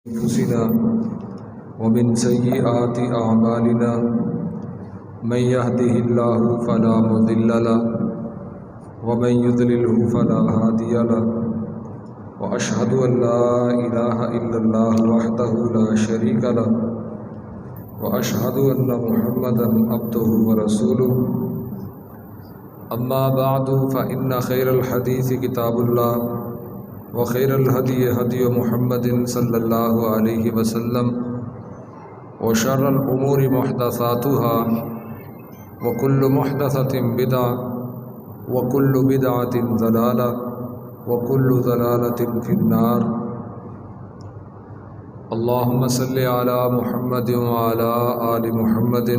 أنفسنا ومن سيئات أعمالنا من يهده الله فلا مضل له ومن يضلله فلا هادي له وأشهد أن لا إله إلا الله وحده لا شريك له وأشهد أن محمدا عبده ورسوله أما بعد فإن خير الحديث كتاب الله وخير الهدي هدي محمد صلى الله عليه وسلم وشر الأمور محدثاتها وكل محدثة بدعة وكل بدعة ضلالة وكل ضلالة في النار اللهم صل على محمد وعلى آل محمد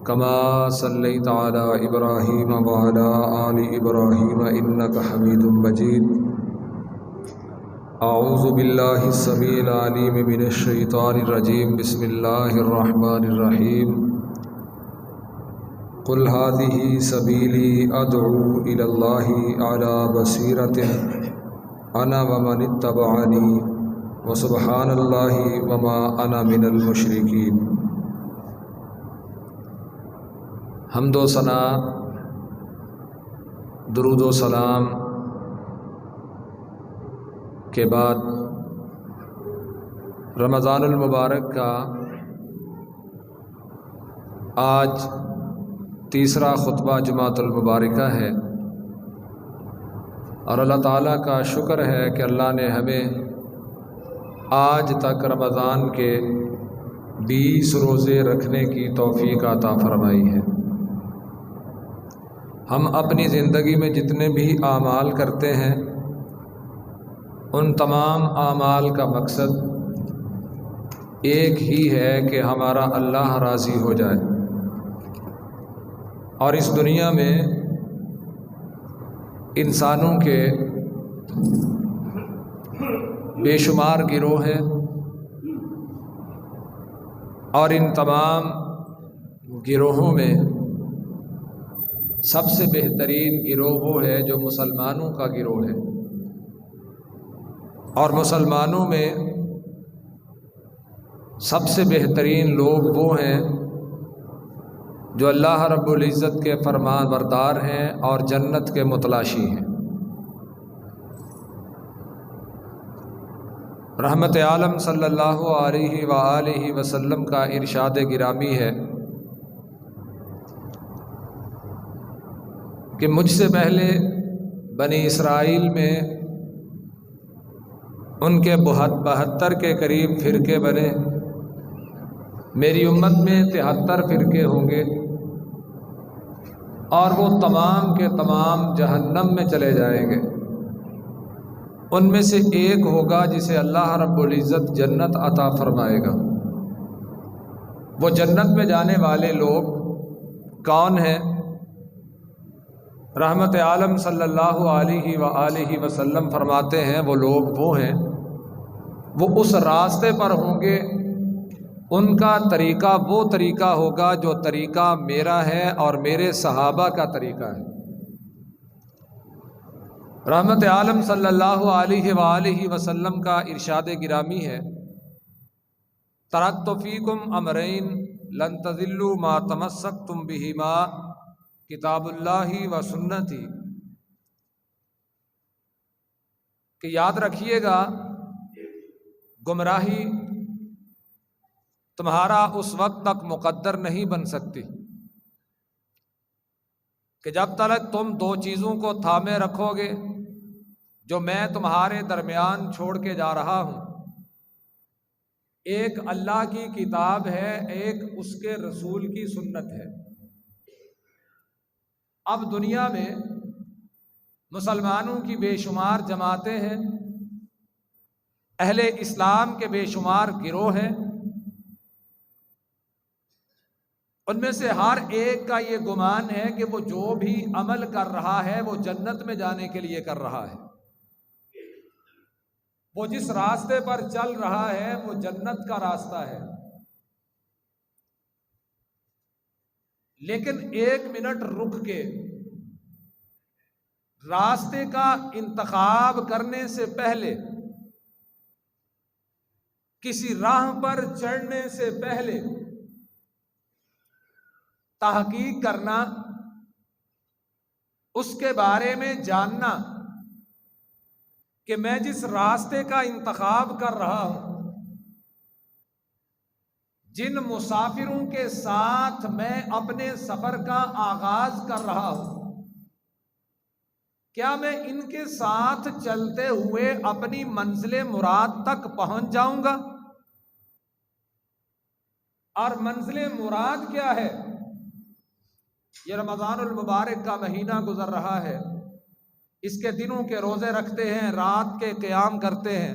كما صليت على إبراهيم وعلى آل إبراهيم إنك حميد مجيد أعوذ بالله السميع العليم من الشيطان الرجيم بسم الله الرحمن الرحيم قل هذه سبيلي أدعو إلى الله على بصيرة أنا ومن اتبعني وسبحان الله وما أنا من المشركين۔ حمد و ثنا، درود و سلام کے بعد رمضان المبارک کا آج تیسرا خطبہ جمعۃ المبارکہ ہے، اور اللہ تعالیٰ کا شکر ہے کہ اللہ نے ہمیں آج تک رمضان کے 20 روزے رکھنے کی توفیق عطا فرمائی ہے۔ ہم اپنی زندگی میں جتنے بھی اعمال کرتے ہیں ان تمام اعمال کا مقصد ایک ہی ہے کہ ہمارا اللہ راضی ہو جائے، اور اس دنیا میں انسانوں کے بے شمار گروہ ہیں، اور ان تمام گروہوں میں سب سے بہترین گروہ وہ ہے جو مسلمانوں کا گروہ ہے، اور مسلمانوں میں سب سے بہترین لوگ وہ ہیں جو اللہ رب العزت کے فرمان بردار ہیں اور جنت کے متلاشی ہیں۔ رحمت عالم صلی اللہ علیہ وآلہ وسلم کا ارشاد گرامی ہے کہ مجھ سے پہلے بنی اسرائیل میں ان کے 72 کے قریب فرقے بنے، میری امت میں 73 فرقے ہوں گے، اور وہ تمام کے تمام جہنم میں چلے جائیں گے۔ ان میں سے ایک ہوگا جسے اللہ رب العزت جنت عطا فرمائے گا۔ وہ جنت میں جانے والے لوگ کون ہیں؟ رحمت عالم صلی اللہ علیہ وآلہ وسلم فرماتے ہیں وہ لوگ وہ ہیں، وہ اس راستے پر ہوں گے، ان کا طریقہ وہ طریقہ ہوگا جو طریقہ میرا ہے اور میرے صحابہ کا طریقہ ہے۔ رحمت عالم صلی اللہ علیہ وآلہ وسلم کا ارشاد گرامی ہے، ترکت فیکم امرین لن تضلوا ما تمسکتم بہما کتاب اللہ و سنتی، کہ یاد رکھیے گا گمراہی تمہارا اس وقت تک مقدر نہیں بن سکتی کہ جب تک تم 2 چیزوں کو تھامے رکھو گے جو میں تمہارے درمیان چھوڑ کے جا رہا ہوں۔ ایک اللہ کی کتاب ہے، ایک اس کے رسول کی سنت ہے۔ اب دنیا میں مسلمانوں کی بے شمار جماعتیں ہیں، اہل اسلام کے بے شمار گروہ ہیں، ان میں سے ہر ایک کا یہ گمان ہے کہ وہ جو بھی عمل کر رہا ہے وہ جنت میں جانے کے لیے کر رہا ہے، وہ جس راستے پر چل رہا ہے وہ جنت کا راستہ ہے۔ لیکن 1 منٹ رک کے راستے کا انتخاب کرنے سے پہلے، کسی راہ پر چڑھنے سے پہلے تحقیق کرنا، اس کے بارے میں جاننا کہ میں جس راستے کا انتخاب کر رہا ہوں، جن مسافروں کے ساتھ میں اپنے سفر کا آغاز کر رہا ہوں، کیا میں ان کے ساتھ چلتے ہوئے اپنی منزل مراد تک پہنچ جاؤں گا؟ اور منزل مراد کیا ہے؟ یہ رمضان المبارک کا مہینہ گزر رہا ہے، اس کے دنوں کے روزے رکھتے ہیں، رات کے قیام کرتے ہیں۔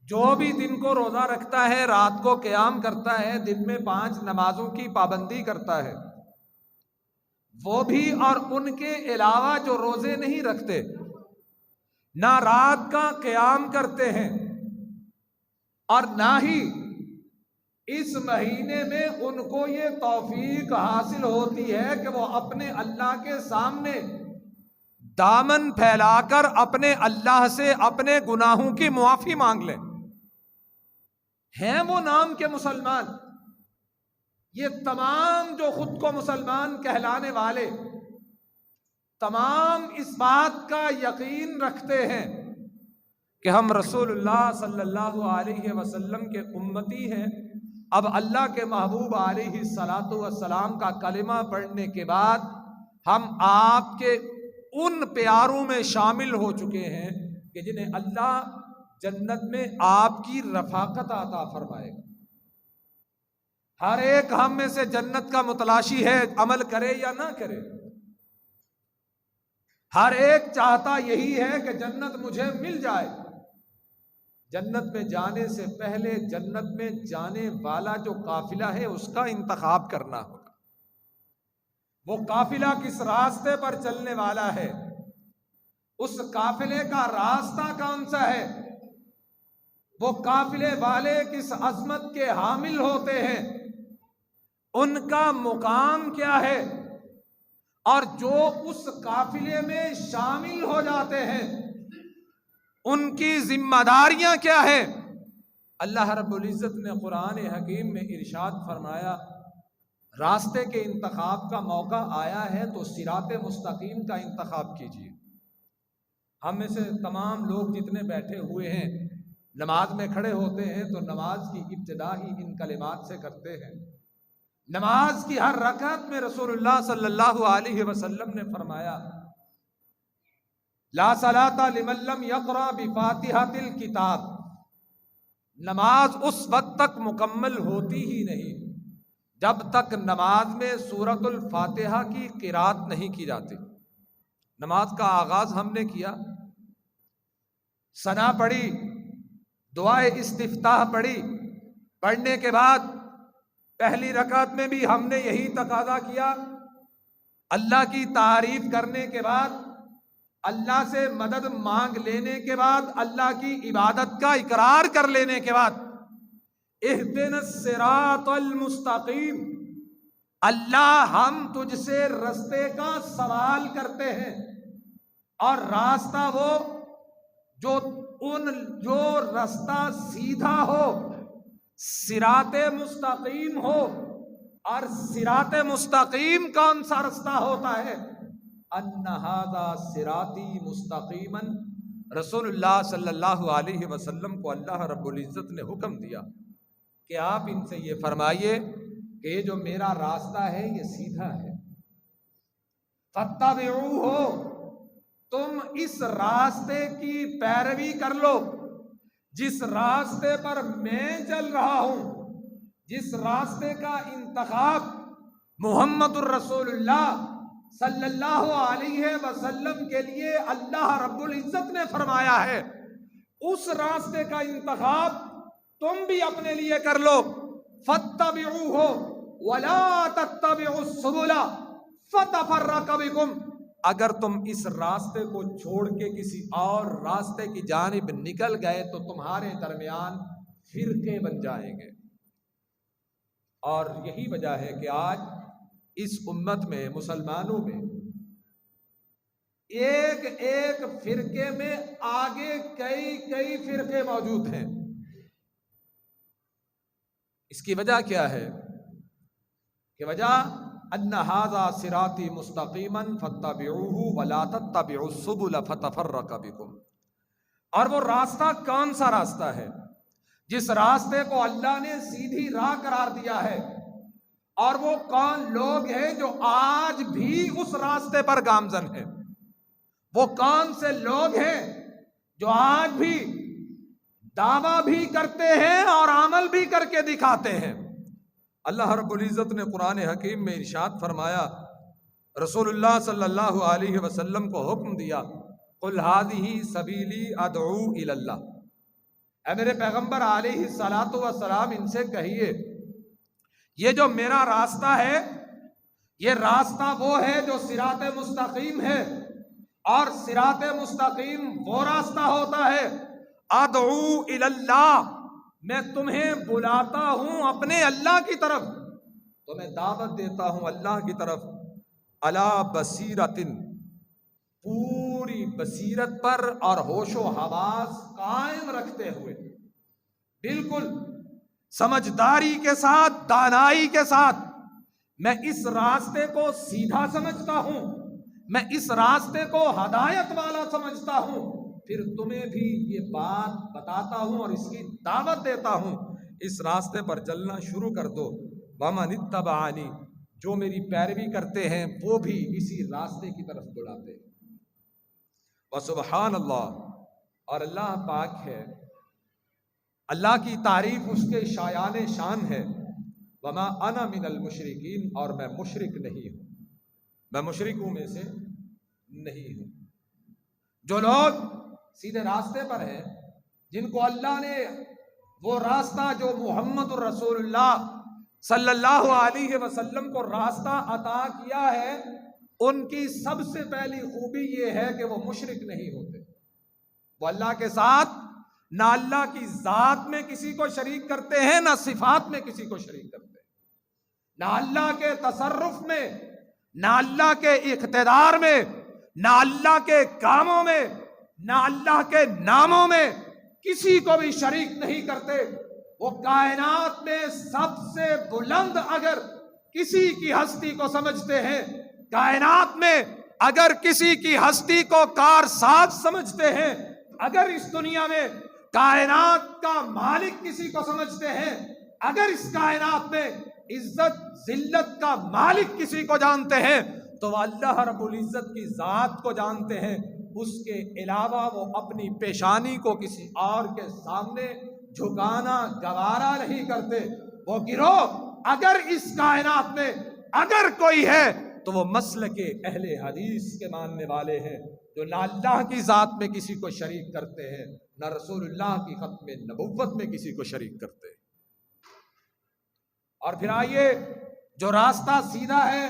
جو بھی دن کو روزہ رکھتا ہے، رات کو قیام کرتا ہے، دن میں 5 نمازوں کی پابندی کرتا ہے، وہ بھی اور ان کے علاوہ جو روزے نہیں رکھتے، نہ رات کا قیام کرتے ہیں اور نہ ہی اس مہینے میں ان کو یہ توفیق حاصل ہوتی ہے کہ وہ اپنے اللہ کے سامنے دامن پھیلا کر اپنے اللہ سے اپنے گناہوں کی معافی مانگ لیں، ہیں وہ نام کے مسلمان۔ یہ تمام جو خود کو مسلمان کہلانے والے تمام اس بات کا یقین رکھتے ہیں کہ ہم رسول اللہ صلی اللہ علیہ وسلم کے امتی ہیں، اب اللہ کے محبوب علیہ الصلاۃ والسلام کا کلمہ پڑھنے کے بعد ہم آپ کے ان پیاروں میں شامل ہو چکے ہیں کہ جنہیں اللہ جنت میں آپ کی رفاقت عطا فرمائے گا۔ ہر ایک ہم میں سے جنت کا متلاشی ہے، عمل کرے یا نہ کرے۔ ہر ایک چاہتا یہی ہے کہ جنت مجھے مل جائے۔ جنت میں جانے سے پہلے جنت میں جانے والا جو قافلہ ہے اس کا انتخاب کرنا ہوگا۔ وہ قافلہ کس راستے پر چلنے والا ہے، اس قافلے کا راستہ کون سا ہے، وہ قافلے والے کس عظمت کے حامل ہوتے ہیں، ان کا مقام کیا ہے، اور جو اس قافلے میں شامل ہو جاتے ہیں ان کی ذمہ داریاں کیا ہیں۔ اللہ رب العزت نے قرآن حکیم میں ارشاد فرمایا، راستے کے انتخاب کا موقع آیا ہے تو صراط مستقیم کا انتخاب کیجیے۔ ہم میں سے تمام لوگ جتنے بیٹھے ہوئے ہیں، نماز میں کھڑے ہوتے ہیں تو نماز کی ابتدا ہی ان کلمات سے کرتے ہیں۔ نماز کی ہر رکعت میں رسول اللہ صلی اللہ علیہ وسلم نے فرمایا، لا صلاۃ لمن لم یقرأ بفاتحۃ الکتاب، نماز اس وقت تک مکمل ہوتی ہی نہیں جب تک نماز میں سورۃ الفاتحہ کی قرات نہیں کی جاتی۔ نماز کا آغاز ہم نے کیا، ثنا پڑھی، دعائے استفتاح پڑھی، پڑھنے کے بعد پہلی رکعت میں بھی ہم نے یہی تقاضا کیا، اللہ کی تعریف کرنے کے بعد، اللہ سے مدد مانگ لینے کے بعد، اللہ کی عبادت کا اقرار کر لینے کے بعد، اہدنا الصراط المستقیم، اللہ ہم تجھ سے رستے کا سوال کرتے ہیں، اور راستہ وہ جو راستہ سیدھا ہو، صراط مستقیم ہو۔ اور صراط مستقیم کون سا راستہ ہوتا ہے؟ ان ھذا صراطی مستقیما، رسول اللہ صلی اللہ علیہ وسلم کو اللہ رب العزت نے حکم دیا کہ آپ ان سے یہ فرمائیے کہ یہ جو میرا راستہ ہے یہ سیدھا ہے، فاتبعوہ، تم اس راستے کی پیروی کر لو، جس راستے پر میں چل رہا ہوں، جس راستے کا انتخاب محمد الرسول اللہ صلی اللہ علیہ وسلم کے لیے اللہ رب العزت نے فرمایا ہے، اس راستے کا انتخاب تم بھی اپنے لیے کر لو۔ فاتبعوہ ولا تتبعوا السبل فتفرق بکم، اگر تم اس راستے کو چھوڑ کے کسی اور راستے کی جانب نکل گئے تو تمہارے درمیان فرقے بن جائیں گے۔ اور یہی وجہ ہے کہ آج اس امت میں، مسلمانوں میں ایک ایک فرقے میں آگے کئی کئی فرقے موجود ہیں۔ اس کی وجہ کیا ہے؟ کہ وجہ ان ھذا صراطی مستقیما فاتبعوہ ولا تتبعوا السبل فتفرق بکم۔ اور وہ راستہ کون سا راستہ ہے؟ جس راستے کو اللہ نے سیدھی راہ قرار دیا ہے۔ اور وہ کون لوگ ہیں جو آج بھی اس راستے پر گامزن ہیں؟ وہ کون سے لوگ ہیں جو آج بھی دعویٰ بھی کرتے ہیں اور عمل بھی کر کے دکھاتے ہیں؟ اللہ رب العزت نے قرآن حکیم میں ارشاد فرمایا، رسول اللہ صلی اللہ علیہ وسلم کو حکم دیا، قل ھذہ سبیلی ادعو الی اللہ، اے میرے پیغمبر علیہ الصلوۃ والسلام ان سے کہیے یہ جو میرا راستہ ہے، یہ راستہ وہ ہے جو صراط مستقیم ہے، اور صراط مستقیم وہ راستہ ہوتا ہے ادعو الی اللہ، میں تمہیں بلاتا ہوں اپنے اللہ کی طرف، تمہیں دعوت دیتا ہوں اللہ کی طرف، علی بصیرۃ، پوری بصیرت پر اور ہوش و حواس قائم رکھتے ہوئے، بالکل سمجھداری کے ساتھ، دانائی کے ساتھ، میں اس راستے کو سیدھا سمجھتا ہوں، میں اس راستے کو ہدایت والا سمجھتا ہوں، پھر تمہیں بھی یہ بات بتاتا ہوں اور اس کی دعوت دیتا ہوں، اس راستے پر چلنا شروع کر دو، ومن اتبعنی، جو میری پیروی کرتے ہیں وہ بھی اسی راستے کی طرف بلاتے ہیں۔ وسبحان اللہ، اور اللہ پاک ہے، اللہ کی تعریف اس کے شایان شان ہے، وما انا من المشرکین، اور میں مشرک نہیں ہوں، میں مشرکوں میں سے نہیں ہوں۔ جو لوگ سیدھے راستے پر ہیں، جن کو اللہ نے وہ راستہ جو محمد الرسول اللہ صلی اللہ علیہ وسلم کو راستہ عطا کیا ہے، ان کی سب سے پہلی خوبی یہ ہے کہ وہ مشرک نہیں ہوتے، وہ اللہ کے ساتھ نہ اللہ کی ذات میں کسی کو شریک کرتے ہیں، نہ صفات میں کسی کو شریک کرتے ہیں، نہ اللہ کے تصرف میں، نہ اللہ کے اقتدار میں، نہ اللہ کے کاموں میں، نہ اللہ کے ناموں میں کسی کو بھی شریک نہیں کرتے۔ وہ کائنات میں سب سے بلند اگر کسی کی ہستی کو سمجھتے ہیں، کائنات میں اگر کسی کی ہستی کو کارساز سمجھتے ہیں، اگر اس دنیا میں کائنات کا مالک کسی کو سمجھتے ہیں، اگر اس کائنات میں عزت ذلت کا مالک کسی کو جانتے ہیں، تو وہ اللہ رب العزت کی ذات کو جانتے ہیں۔ اس کے علاوہ وہ اپنی پیشانی کو کسی اور کے سامنے جھکانا گوارا نہیں کرتے۔ وہ گروہ اگر اس کائنات میں اگر کوئی ہے تو وہ مسلک اہل حدیث کے ماننے والے ہیں، جو نہ اللہ کی ذات میں کسی کو شریک کرتے ہیں، نہ رسول اللہ کی ختم نبوت میں کسی کو شریک کرتے ہیں۔ اور پھر آئیے، جو راستہ سیدھا ہے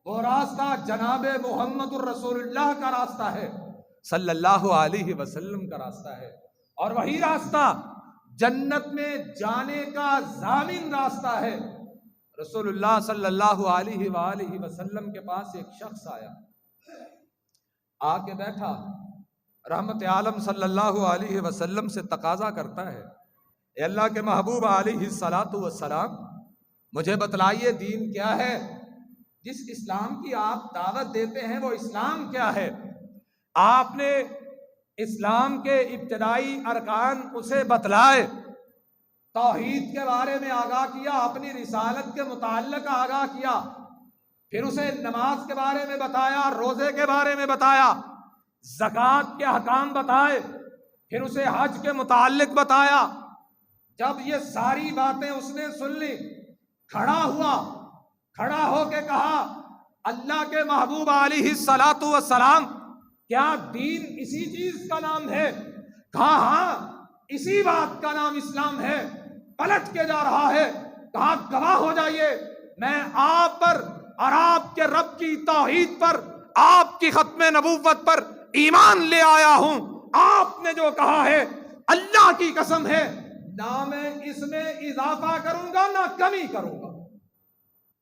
وہ راستہ جناب محمد الرسول اللہ کا راستہ ہے، صلی اللہ علیہ وسلم کا راستہ ہے، اور وہی راستہ جنت میں جانے کا ضامن راستہ ہے۔ رسول اللہ صلی اللہ علیہ وآلہ وسلم کے پاس ایک شخص آیا، آ کے بیٹھا، رحمت عالم صلی اللہ علیہ وسلم سے تقاضا کرتا ہے، اے اللہ کے محبوب علیہ الصلاۃ والسلام، مجھے بتلائیے دین کیا ہے؟ جس اسلام کی آپ دعوت دیتے ہیں وہ اسلام کیا ہے؟ آپ نے اسلام کے ابتدائی ارکان اسے بتلائے، توحید کے بارے میں آگاہ کیا، اپنی رسالت کے متعلق آگاہ کیا، پھر اسے نماز کے بارے میں بتایا، روزے کے بارے میں بتایا، زکوٰۃ کے احکام بتائے، پھر اسے حج کے متعلق بتایا۔ جب یہ ساری باتیں اس نے سن لی، کھڑا ہوا، کھڑا ہو کے کہا، اللہ کے محبوب علیہ الصلاۃ والسلام، کیا دین اسی چیز کا نام ہے؟ کہا ہاں، اسی بات کا نام اسلام ہے۔ پلٹ کے جا رہا ہے، کہا گواہ ہو جائیے، میں آپ پر اور آپ کے رب کی توحید پر، آپ کی ختم نبوت پر ایمان لے آیا ہوں۔ آپ نے جو کہا ہے اللہ کی قسم ہے، نہ میں اس میں اضافہ کروں گا نہ کمی کروں گا۔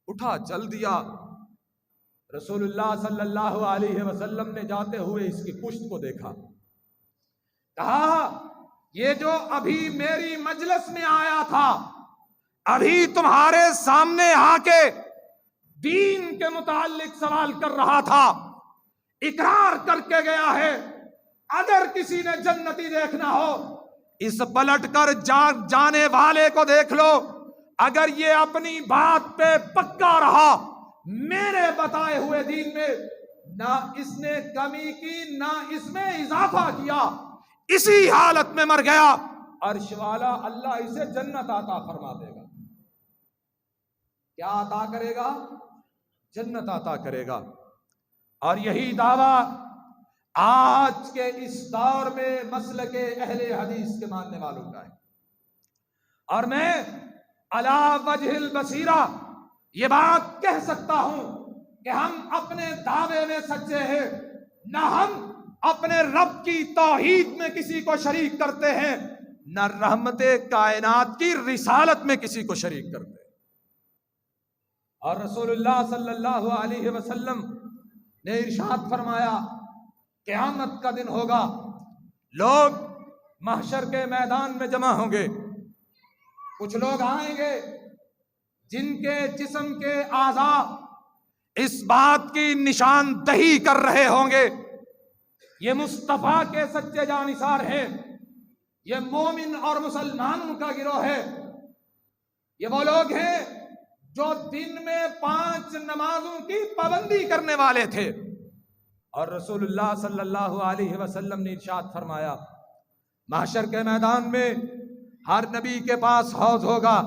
اٹھا چل دیا، رسول اللہ صلی اللہ علیہ وسلم نے جاتے ہوئے اس کی پشت کو دیکھا، کہا یہ جو ابھی میری مجلس میں آیا تھا، ابھی تمہارے سامنے آ کے دین کے متعلق سوال کر رہا تھا، اقرار کر کے گیا ہے اگر کسی نے جنتی دیکھنا ہو اس پلٹ کر جانے والے کو دیکھ لو، اگر یہ اپنی بات پہ پکا رہا، میرے بتائے ہوئے دین میں نہ اس نے کمی کی نہ اس میں اضافہ کیا، اسی حالت میں مر گیا، عرش والا اللہ اسے جنت عطا فرما دے گا۔ کیا عطا کرے گا؟ جنت عطا کرے گا۔ اور یہی دعویٰ آج کے اس دور میں مسلک اہل حدیث کے ماننے والوں کا ہے، اور میں علی وجہ البصیرہ یہ بات کہہ سکتا ہوں کہ ہم اپنے دعوے میں سچے ہیں، نہ ہم اپنے رب کی توحید میں کسی کو شریک کرتے ہیں، نہ رحمت کائنات کی رسالت میں کسی کو شریک کرتے ہیں۔ اور رسول اللہ صلی اللہ علیہ وسلم نے ارشاد فرمایا قیامت کا دن ہوگا، لوگ محشر کے میدان میں جمع ہوں گے، کچھ لوگ آئیں گے جن کے جسم کے اعضاء اس بات کی نشاندہی کر رہے ہوں گے یہ مصطفیٰ کے سچے جانثار ہیں، یہ مومن اور مسلمانوں کا گروہ ہے، یہ وہ لوگ ہیں جو دن میں 5 نمازوں کی پابندی کرنے والے تھے۔ اور رسول اللہ صلی اللہ علیہ وسلم نے ارشاد فرمایا محشر کے میدان میں ہر نبی کے پاس حوض ہوگا،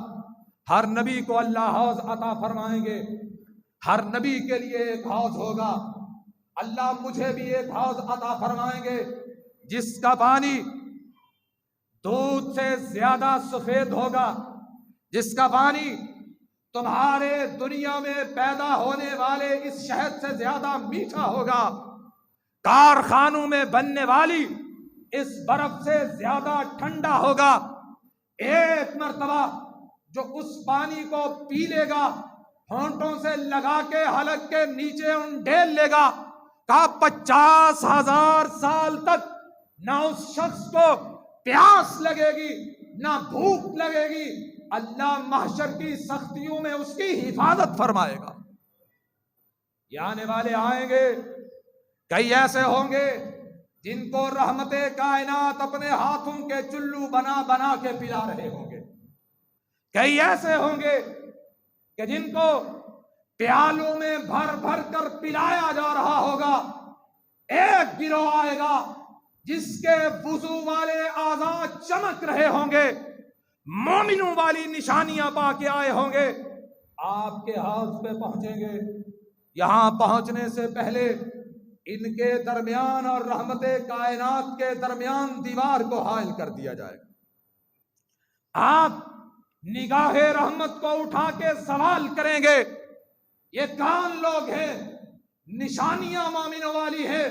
ہر نبی کو اللہ حوض عطا فرمائیں گے، ہر نبی کے لیے ایک حوض ہوگا، اللہ مجھے بھی ایک حوض عطا فرمائیں گے جس کا پانی دودھ سے زیادہ سفید ہوگا، جس کا پانی تمہارے دنیا میں پیدا ہونے والے اس شہد سے زیادہ میٹھا ہوگا، کارخانوں میں بننے والی اس برف سے زیادہ ٹھنڈا ہوگا۔ ایک مرتبہ جو اس پانی کو پی لے گا ہونٹوں سے لگا کے حلق کے نیچے انڈیل لے گا، کہا 50,000 سال تک نہ اس شخص کو پیاس لگے گی نہ بھوک لگے گی، اللہ محشر کی سختیوں میں اس کی حفاظت فرمائے گا۔ یہ آنے والے آئیں گے، کئی ایسے ہوں گے جن کو رحمت کائنات اپنے ہاتھوں کے چلو بنا بنا کے پلا رہے ہوں گے، کئی ایسے ہوں گے کہ جن کو پیالوں میں بھر بھر کر پلایا جا رہا ہوگا، ایک گروہ آئے گا جس کے وضو والے اعضاء چمک رہے ہوں گے، مومنوں والی نشانیاں پا کے آئے ہوں گے، آپ کے حوض پہ پہنچیں گے، یہاں پہنچنے سے پہلے ان کے درمیان اور رحمت کائنات کے درمیان دیوار کو حائل کر دیا جائے گا، آپ نگاہ رحمت کو اٹھا کے سوال کریں گے یہ کون لوگ ہیں، نشانیاں مومنوں والی ہے،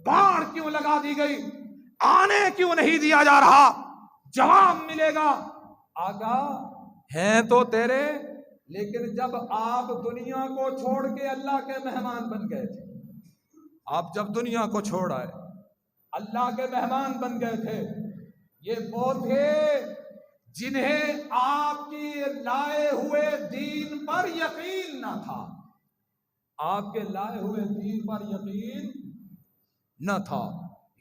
باڑ کیوں لگا دی گئی، آنے کیوں نہیں دیا جا رہا؟ جواب ملے گا آقا ہیں تو تیرے، لیکن جب آپ دنیا کو چھوڑ کے اللہ کے مہمان بن گئے تھے، آپ جب دنیا کو چھوڑ آئے اللہ کے مہمان بن گئے تھے، یہ وہ تھے جنہیں آپ کی لائے ہوئے دین پر یقین نہ تھا، آپ کے لائے ہوئے دین پر یقین نہ تھا۔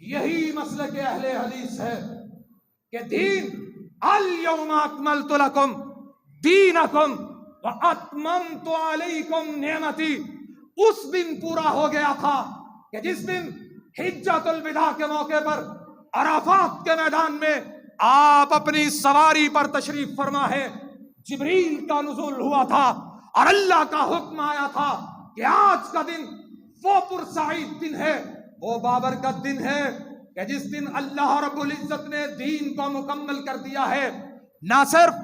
یہی مسلک اہل حدیث ہے کہ دین الیوم اکملت لکم دینکم واتممت علیکم نعمتی اس دن پورا ہو گیا تھا کہ جس دن حجۃ الوداع کے موقع پر عرفات کے میدان میں آپ اپنی سواری پر تشریف فرما ہے، جبریل کا نزول ہوا تھا اور اللہ کا حکم آیا تھا کہ آج کا دن وہ پرسعید دن ہے، وہ بابرکت دن ہے کہ جس دن اللہ رب العزت نے دین کو مکمل کر دیا ہے، نہ صرف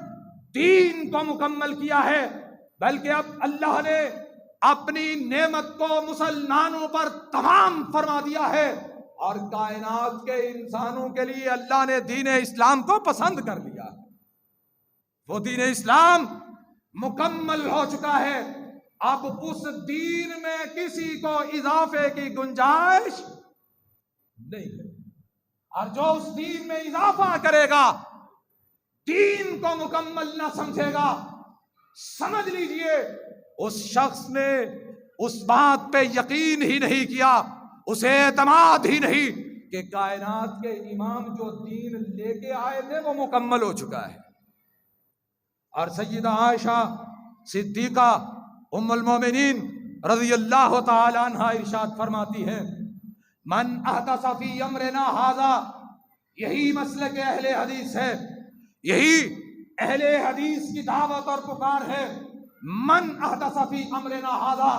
دین کو مکمل کیا ہے بلکہ اب اللہ نے اپنی نعمت کو مسلمانوں پر تمام فرما دیا ہے، اور کائنات کے انسانوں کے لیے اللہ نے دین اسلام کو پسند کر لیا، وہ دین اسلام مکمل ہو چکا ہے، اب اس دین میں کسی کو اضافے کی گنجائش نہیں ہے، اور جو اس دین میں اضافہ کرے گا دین کو مکمل نہ سمجھے گا، سمجھ لیجئے اس شخص نے اس بات پہ یقین ہی نہیں کیا، اسے اعتماد ہی نہیں کہ کائنات کے امام جو دین لے کے آئے تھے وہ مکمل ہو چکا ہے۔ اور سیدہ عائشہ صدیقہ ام المومنین رضی اللہ تعالی عنہا ارشاد فرماتی ہیں، من احدث فی امرنا ھذا، یہی مسلک اہل حدیث ہے، یہی اہل حدیث کی دعوت اور پکار ہے۔ من احدث فی امرنا ھذا،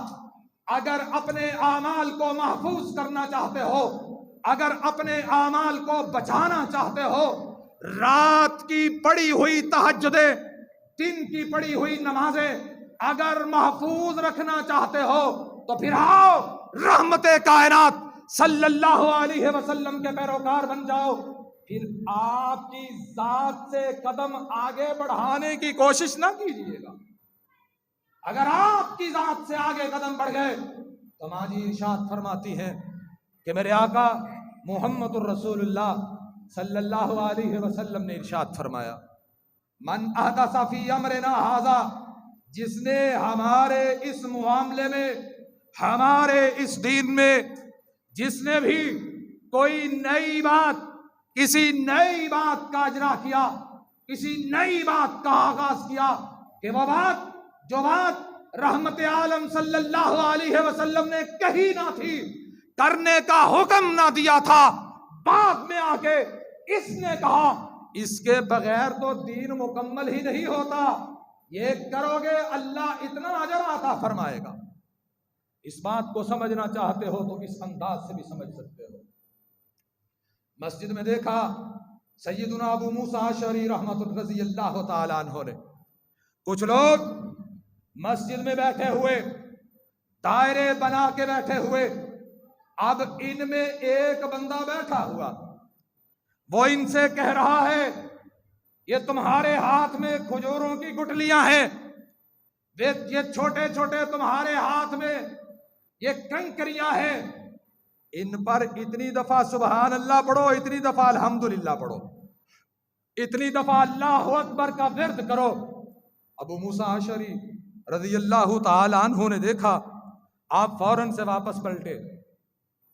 اگر اپنے اعمال کو محفوظ کرنا چاہتے ہو، اگر اپنے اعمال کو بچانا چاہتے ہو، رات کی پڑی ہوئی تہجدیں، دن کی پڑی ہوئی نمازیں اگر محفوظ رکھنا چاہتے ہو تو پھر آؤ رحمت کائنات صلی اللہ علیہ وسلم کے پیروکار بن جاؤ، پھر آپ کی ذات سے قدم آگے بڑھانے کی کوشش نہ کیجیے گا۔ اگر آپ کی ذات سے آگے قدم بڑھ گئے تو ماں جی ارشاد فرماتی ہیں کہ میرے آقا محمد الرسول اللہ صلی اللہ علیہ وسلم نے ارشاد فرمایا، من احدث فی امرنا ھذا، جس نے ہمارے اس معاملے میں، ہمارے اس دین میں، جس نے بھی کوئی نئی بات، کسی نئی بات کا اجرا کیا، کسی نئی بات کا آغاز کیا کہ وہ بات، جو بات رحمت عالم صلی اللہ علیہ وسلم نے کہی نہ تھی، کرنے کا حکم نہ دیا تھا، بعد میں آ کے اس نے کہا، اس کے بغیر تو دین مکمل ہی نہیں ہوتا، یہ کرو گے اللہ اتنا اجر عطا فرمائے گا۔ اس بات کو سمجھنا چاہتے ہو تو اس انداز سے بھی سمجھ سکتے ہو۔ مسجد میں دیکھا سیدنا ابو موسیٰ اشعری رحمۃ رضی اللہ تعالیٰ عنہ نے، کچھ لوگ مسجد میں بیٹھے ہوئے، دائرے بنا کے بیٹھے ہوئے، اب ان میں ایک بندہ بیٹھا ہوا، وہ ان سے کہہ رہا ہے یہ تمہارے ہاتھ میں کھجوروں کی گٹلیاں ہیں، یہ چھوٹے چھوٹے تمہارے ہاتھ میں یہ کنکریاں ہیں، ان پر اتنی دفعہ سبحان اللہ پڑھو، اتنی دفعہ الحمدللہ پڑھو، اتنی دفعہ اللہ اکبر کا ورد کرو۔ ابو موسیٰ اشعری رضی اللہ تعالی عنہ نے دیکھا، آپ فوراً سے واپس پلٹے،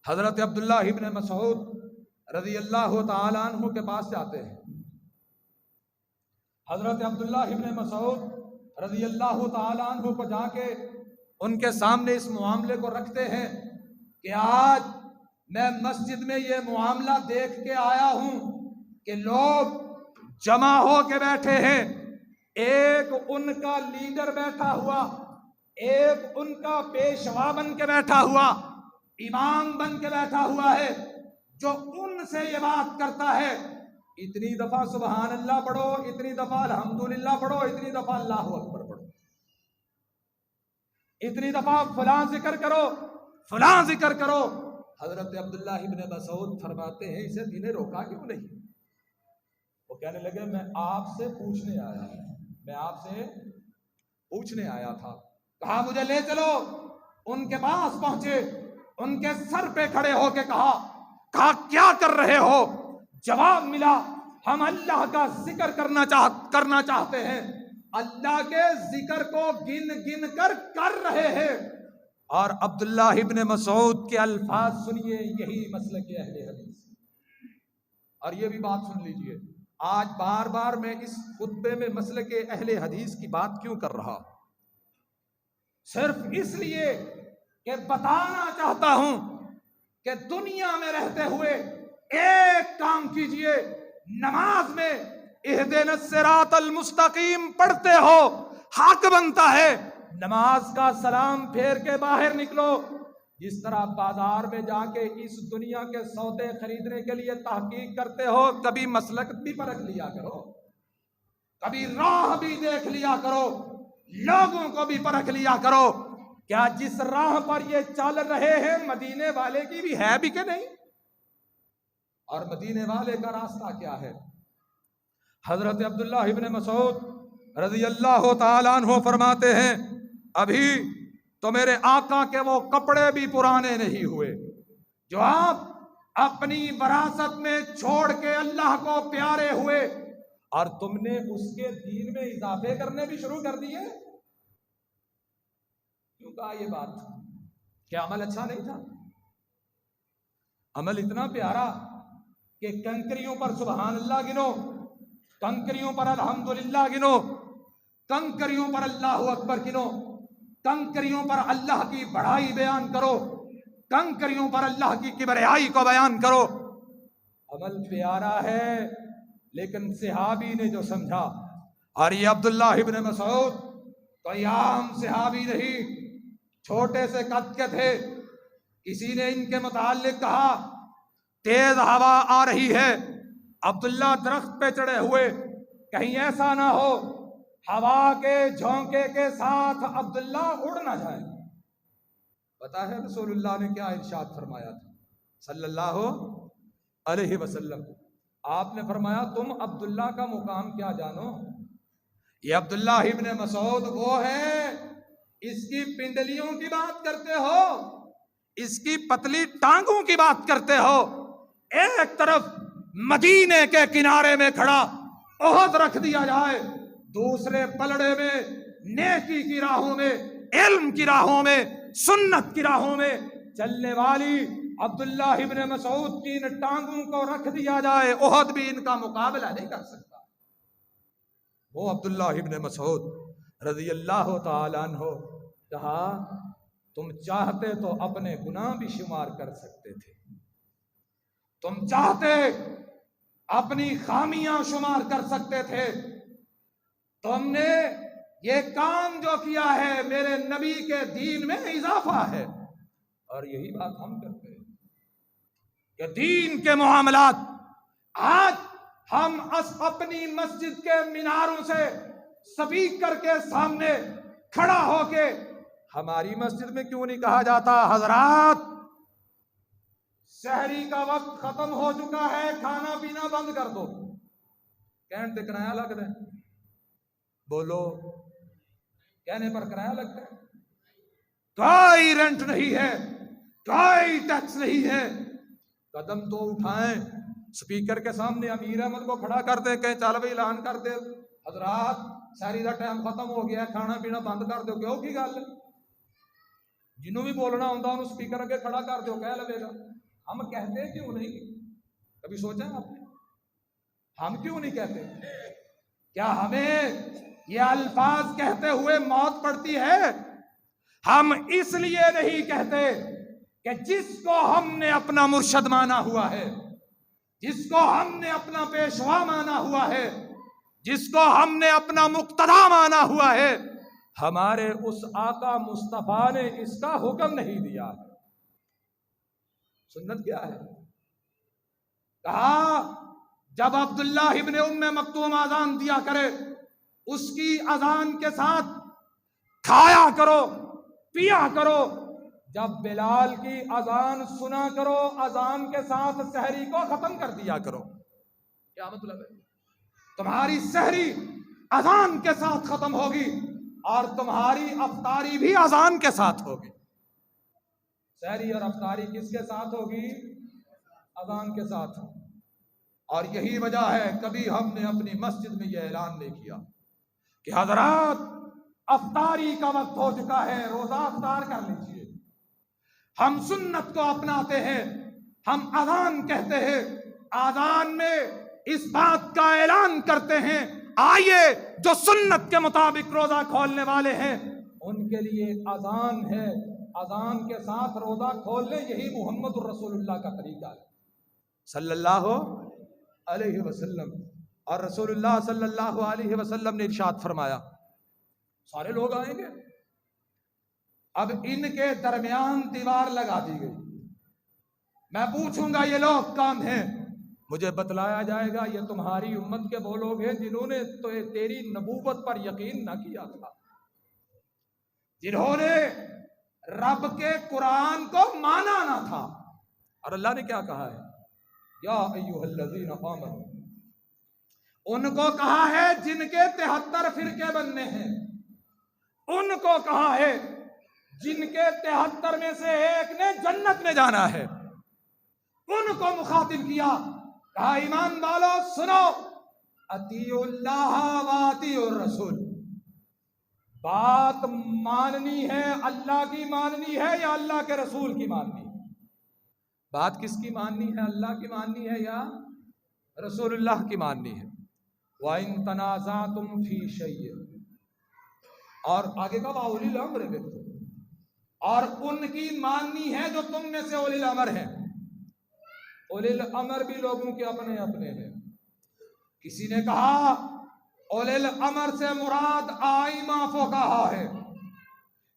حضرت عبداللہ ابن مسعود رضی اللہ تعالی عنہ کے پاس جاتے ہیں۔ حضرت عبداللہ ابن مسعود رضی اللہ تعالی عنہ کو جا کے ان کے سامنے اس معاملے کو رکھتے ہیں کہ آج میں مسجد میں یہ معاملہ دیکھ کے آیا ہوں کہ لوگ جمع ہو کے بیٹھے ہیں، ایک ان کا لیڈر بیٹھا ہوا، ایک ان کا پیشوا بن کے بیٹھا ہوا، امام بن کے بیٹھا ہوا ہے، جو ان سے یہ بات کرتا ہے اتنی دفعہ سبحان اللہ پڑھو، اتنی دفعہ الحمدللہ پڑھو، اتنی دفعہ اللہ اکبر پڑھو، اتنی دفعہ فلاں ذکر کرو، فلاں ذکر کرو۔ حضرت عبداللہ ابن مسعود فرماتے ہیں اسے دین روکا کیوں نہیں؟ وہ کہنے لگے میں آپ سے پوچھنے آیا ہوں، میں آپ سے پوچھنے آیا تھا۔ کہا مجھے لے چلو، ان کے پاس پہنچے، ان کے سر پہ کھڑے ہو کے کہا کیا کر رہے ہو؟ جواب ملا ہم اللہ کا ذکر کرنا چاہتے ہیں، اللہ کے ذکر کو گن گن کر رہے ہیں۔ اور عبداللہ ابن مسعود کے الفاظ سنیے، یہی مسلک اہل حدیث۔ اور یہ بھی بات سن لیجئے، آج بار بار میں اس خطبے میں مسلک اہل حدیث کی بات کیوں کر رہا؟ صرف اس لیے کہ بتانا چاہتا ہوں کہ دنیا میں رہتے ہوئے ایک کام کیجئے، نماز میں اہدنا الصراط المستقیم پڑھتے ہو، حق بنتا ہے نماز کا سلام پھیر کے باہر نکلو۔ جس طرح بازار میں جا کے اس دنیا کے سودے خریدنے کے لیے تحقیق کرتے ہو، کبھی مسلک بھی پرکھ لیا کرو، کبھی راہ بھی دیکھ لیا کرو، لوگوں کو بھی پرکھ لیا کرو، کیا جس راہ پر یہ چل رہے ہیں مدینے والے کی بھی ہے بھی کہ نہیں؟ اور مدینے والے کا راستہ کیا ہے؟ حضرت عبداللہ ابن مسعود رضی اللہ تعالیٰ عنہ فرماتے ہیں ابھی تو میرے آقا کے وہ کپڑے بھی پرانے نہیں ہوئے جو آپ اپنی وراثت میں چھوڑ کے اللہ کو پیارے ہوئے، اور تم نے اس کے دین میں اضافے کرنے بھی شروع کر دیے۔ کیوں کہا یہ بات؟ کیا عمل اچھا نہیں تھا؟ عمل اتنا پیارا کہ کنکریوں پر سبحان اللہ گنو، کنکریوں پر الحمدللہ گنو، کنکریوں پر اللہ اکبر گنو، کنکریوں پر اللہ کی بڑائی بیان کرو، کنکریوں پر اللہ کی کبریائی کو بیان کرو۔ عمل پیارا ہے، لیکن صحابی نے جو سمجھا، اور یہ عبداللہ ابن مسعود کوئی عام صحابی نہیں، چھوٹے سے قد کے تھے۔ کسی نے ان کے متعلق کہا تیز ہوا آ رہی ہے، عبداللہ درخت پہ چڑھے ہوئے، کہیں ایسا نہ ہو ہوا کے جھونکے کے ساتھ عبداللہ اڑ نہ جائے۔ پتہ ہے رسول اللہ نے کیا ارشاد فرمایا تھا صلی اللہ علیہ وسلم؟ آپ نے فرمایا تم عبداللہ کا مقام کیا جانو؟ یہ عبداللہ ابن مسعود وہ ہے، اس کی پنڈلیوں کی بات کرتے ہو، اس کی پتلی ٹانگوں کی بات کرتے ہو، ایک طرف مدینے کے کنارے میں کھڑا احد رکھ دیا جائے، دوسرے پلڑے میں نیکی کی راہوں میں، علم کی راہوں میں، سنت کی راہوں میں چلنے والی عبداللہ ابن مسعود کی ان ٹانگوں کو رکھ دیا جائے، احد بھی ان کا مقابلہ نہیں کر سکتا۔ وہ عبداللہ ابن مسعود رضی اللہ تعالیٰ عنہ کہا تم چاہتے تو اپنے گناہ بھی شمار کر سکتے تھے، تم چاہتے اپنی خامیاں شمار کر سکتے تھے، تم نے یہ کام جو کیا ہے میرے نبی کے دین میں اضافہ ہے۔ اور یہی بات ہم کرتے ہیں کہ دین کے معاملات آج ہم اپنی مسجد کے میناروں سے سپیکر کے سامنے کھڑا ہو کے ہماری مسجد میں کیوں نہیں کہا جاتا حضرات سحری کا وقت ختم ہو چکا ہے، کھانا پینا بند کر دو؟ کہنے پہ کرایہ لگ رہا ہے، بولو کہنے پر کرایہ لگتا ہے؟ کوئی رینٹ نہیں ہے، کوئی ٹیکس نہیں ہے۔ قدم تو اٹھائیں، سپیکر کے سامنے امیر احمد کو کھڑا کر دے، کہیں چل بھائی اعلان کر دے حضرات سحری کا ٹائم ختم ہو گیا ہے، کھانا پینا بند کر دو۔ کیوں کی گل ہے؟ جنوں بھی بولنا ہوتا انہوں سپیکر اگے کھڑا کر دو، کہہ لگے گا۔ ہم کہتے کیوں نہیں؟ کبھی سوچا آپ نے ہم کیوں نہیں کہتے؟ کیا ہمیں یہ الفاظ کہتے ہوئے موت پڑتی ہے؟ ہم اس لیے نہیں کہتے کہ جس کو ہم نے اپنا مرشد مانا ہوا ہے، جس کو ہم نے اپنا پیشوا مانا ہوا ہے، جس کو ہم نے اپنا مقتدا مانا ہوا ہے، ہمارے اس آقا مصطفیٰ نے اس کا حکم نہیں دیا۔ سنت کیا ہے؟ کہا جب عبداللہ ابن ام مکتوم اذان دیا کرے اس کی اذان کے ساتھ کھایا کرو، پیا کرو، جب بلال کی اذان سنا کرو اذان کے ساتھ سحری کو ختم کر دیا کرو۔ کیا مطلب ہے؟ تمہاری سحری اذان کے ساتھ ختم ہوگی اور تمہاری افطاری بھی اذان کے ساتھ ہوگی۔ سحری اور افطاری کس کے ساتھ ہوگی؟ اذان کے ساتھ۔ اور یہی وجہ ہے کبھی ہم نے اپنی مسجد میں یہ اعلان نہیں کیا کہ حضرات افطاری کا وقت ہو چکا ہے، روزہ افطار کر لیجیے۔ ہم سنت کو اپناتے ہیں، ہم اذان کہتے ہیں، اذان میں اس بات کا اعلان کرتے ہیں آئیے جو سنت کے مطابق روزہ کھولنے والے ہیں ان کے لیے اذان ہے، اذان کے ساتھ روزہ کھول لیں۔ یہی محمد الرسول اللہ کا طریقہ ہے صلی اللہ علیہ وسلم۔ اور رسول اللہ صلی اللہ علیہ وسلم نے ارشاد فرمایا سارے لوگ آئیں گے، اب ان کے درمیان دیوار لگا دی گئی، میں پوچھوں گا یہ لوگ کون ہیں؟ مجھے بتلایا جائے گا یہ تمہاری امت کے وہ لوگ ہیں جنہوں نے تو تیری نبوت پر یقین نہ کیا تھا، جنہوں نے رب کے قرآن کو مانا نہ تھا۔ اور اللہ نے کیا کہا ہے؟ یا ایھا الذین آمنوا، ان کو کہا ہے جن کے 73 فرقے بننے ہیں، ان کو کہا ہے جن کے 73 میں سے ایک نے جنت میں جانا ہے، ان کو مخاطب کیا، کہا ایمان والو سنو، اطیعوا اللہ و اطیعوا الرسول، بات ماننی ہے اللہ کی ماننی ہے یا اللہ کے رسول کی ماننی ہے؟ بات کس کی ماننی ہے؟ اللہ کی ماننی ہے یا رسول اللہ کی ماننی ہے؟ وَإِن تَنَازَعْتُمْ فِي شَيْءٍ، اور آگے کا اولی الامر ہے، اور ان کی ماننی ہے جو تم میں سے اولی الامر ہیں۔ اولی الامر بھی لوگوں کے اپنے اپنے ہیں۔ کسی نے کہا اولی الامر سے مراد آئمہ فقہا ہے،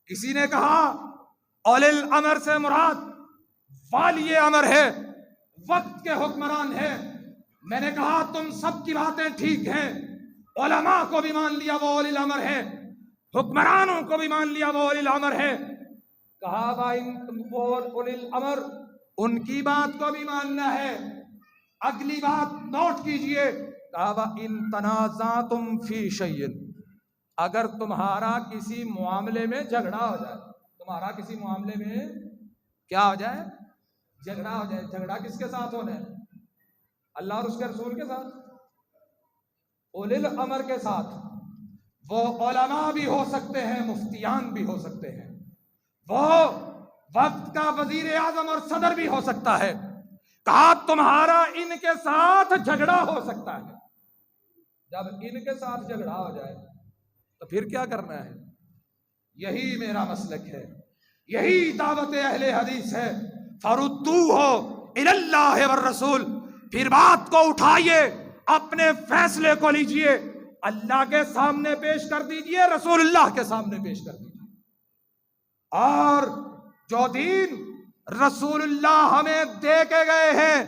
کسی نے کہا اولی الامر سے مراد والی امر ہے، وقت کے حکمران ہے۔ میں نے کہا تم سب کی باتیں ٹھیک ہیں، علماء کو بھی مان لیا وہ اولی الامر ہے، حکمرانوں کو بھی مان لیا وہ اولی الامر ہے۔ کہا بھائی وہ اولی الامر ان کی بات کو بھی ماننا ہے۔ اگلی بات نوٹ کیجئے، کہا ان تنازعتم فی شیء، اگر تمہارا کسی معاملے میں جھگڑا ہو جائے، تمہارا کسی معاملے میں کیا ہو جائے؟ جھگڑا ہو جائے۔ جھگڑا کس کے ساتھ ہونا ہے؟ اللہ اور اس کے رسول کے ساتھ، اولی الامر کے ساتھ۔ وہ علماء بھی ہو سکتے ہیں، مفتیان بھی ہو سکتے ہیں، وہ وقت کا وزیر اعظم اور صدر بھی ہو سکتا ہے۔ کہا تمہارا ان کے ساتھ جھگڑا ہو سکتا ہے۔ جب ان کے ساتھ جھگڑا ہو جائے تو پھر کیا کرنا ہے؟ یہی میرا مسلک ہے، یہی دعوت اہل حدیث ہے۔ فردوہ الی اللہ والرسول، پھر بات کو اٹھائیے، اپنے فیصلے کو لیجئے، اللہ کے سامنے پیش کر دیجئے، رسول اللہ کے سامنے پیش کر دیجئے۔ اور جو دین رسول اللہ ہمیں دے کے گئے ہیں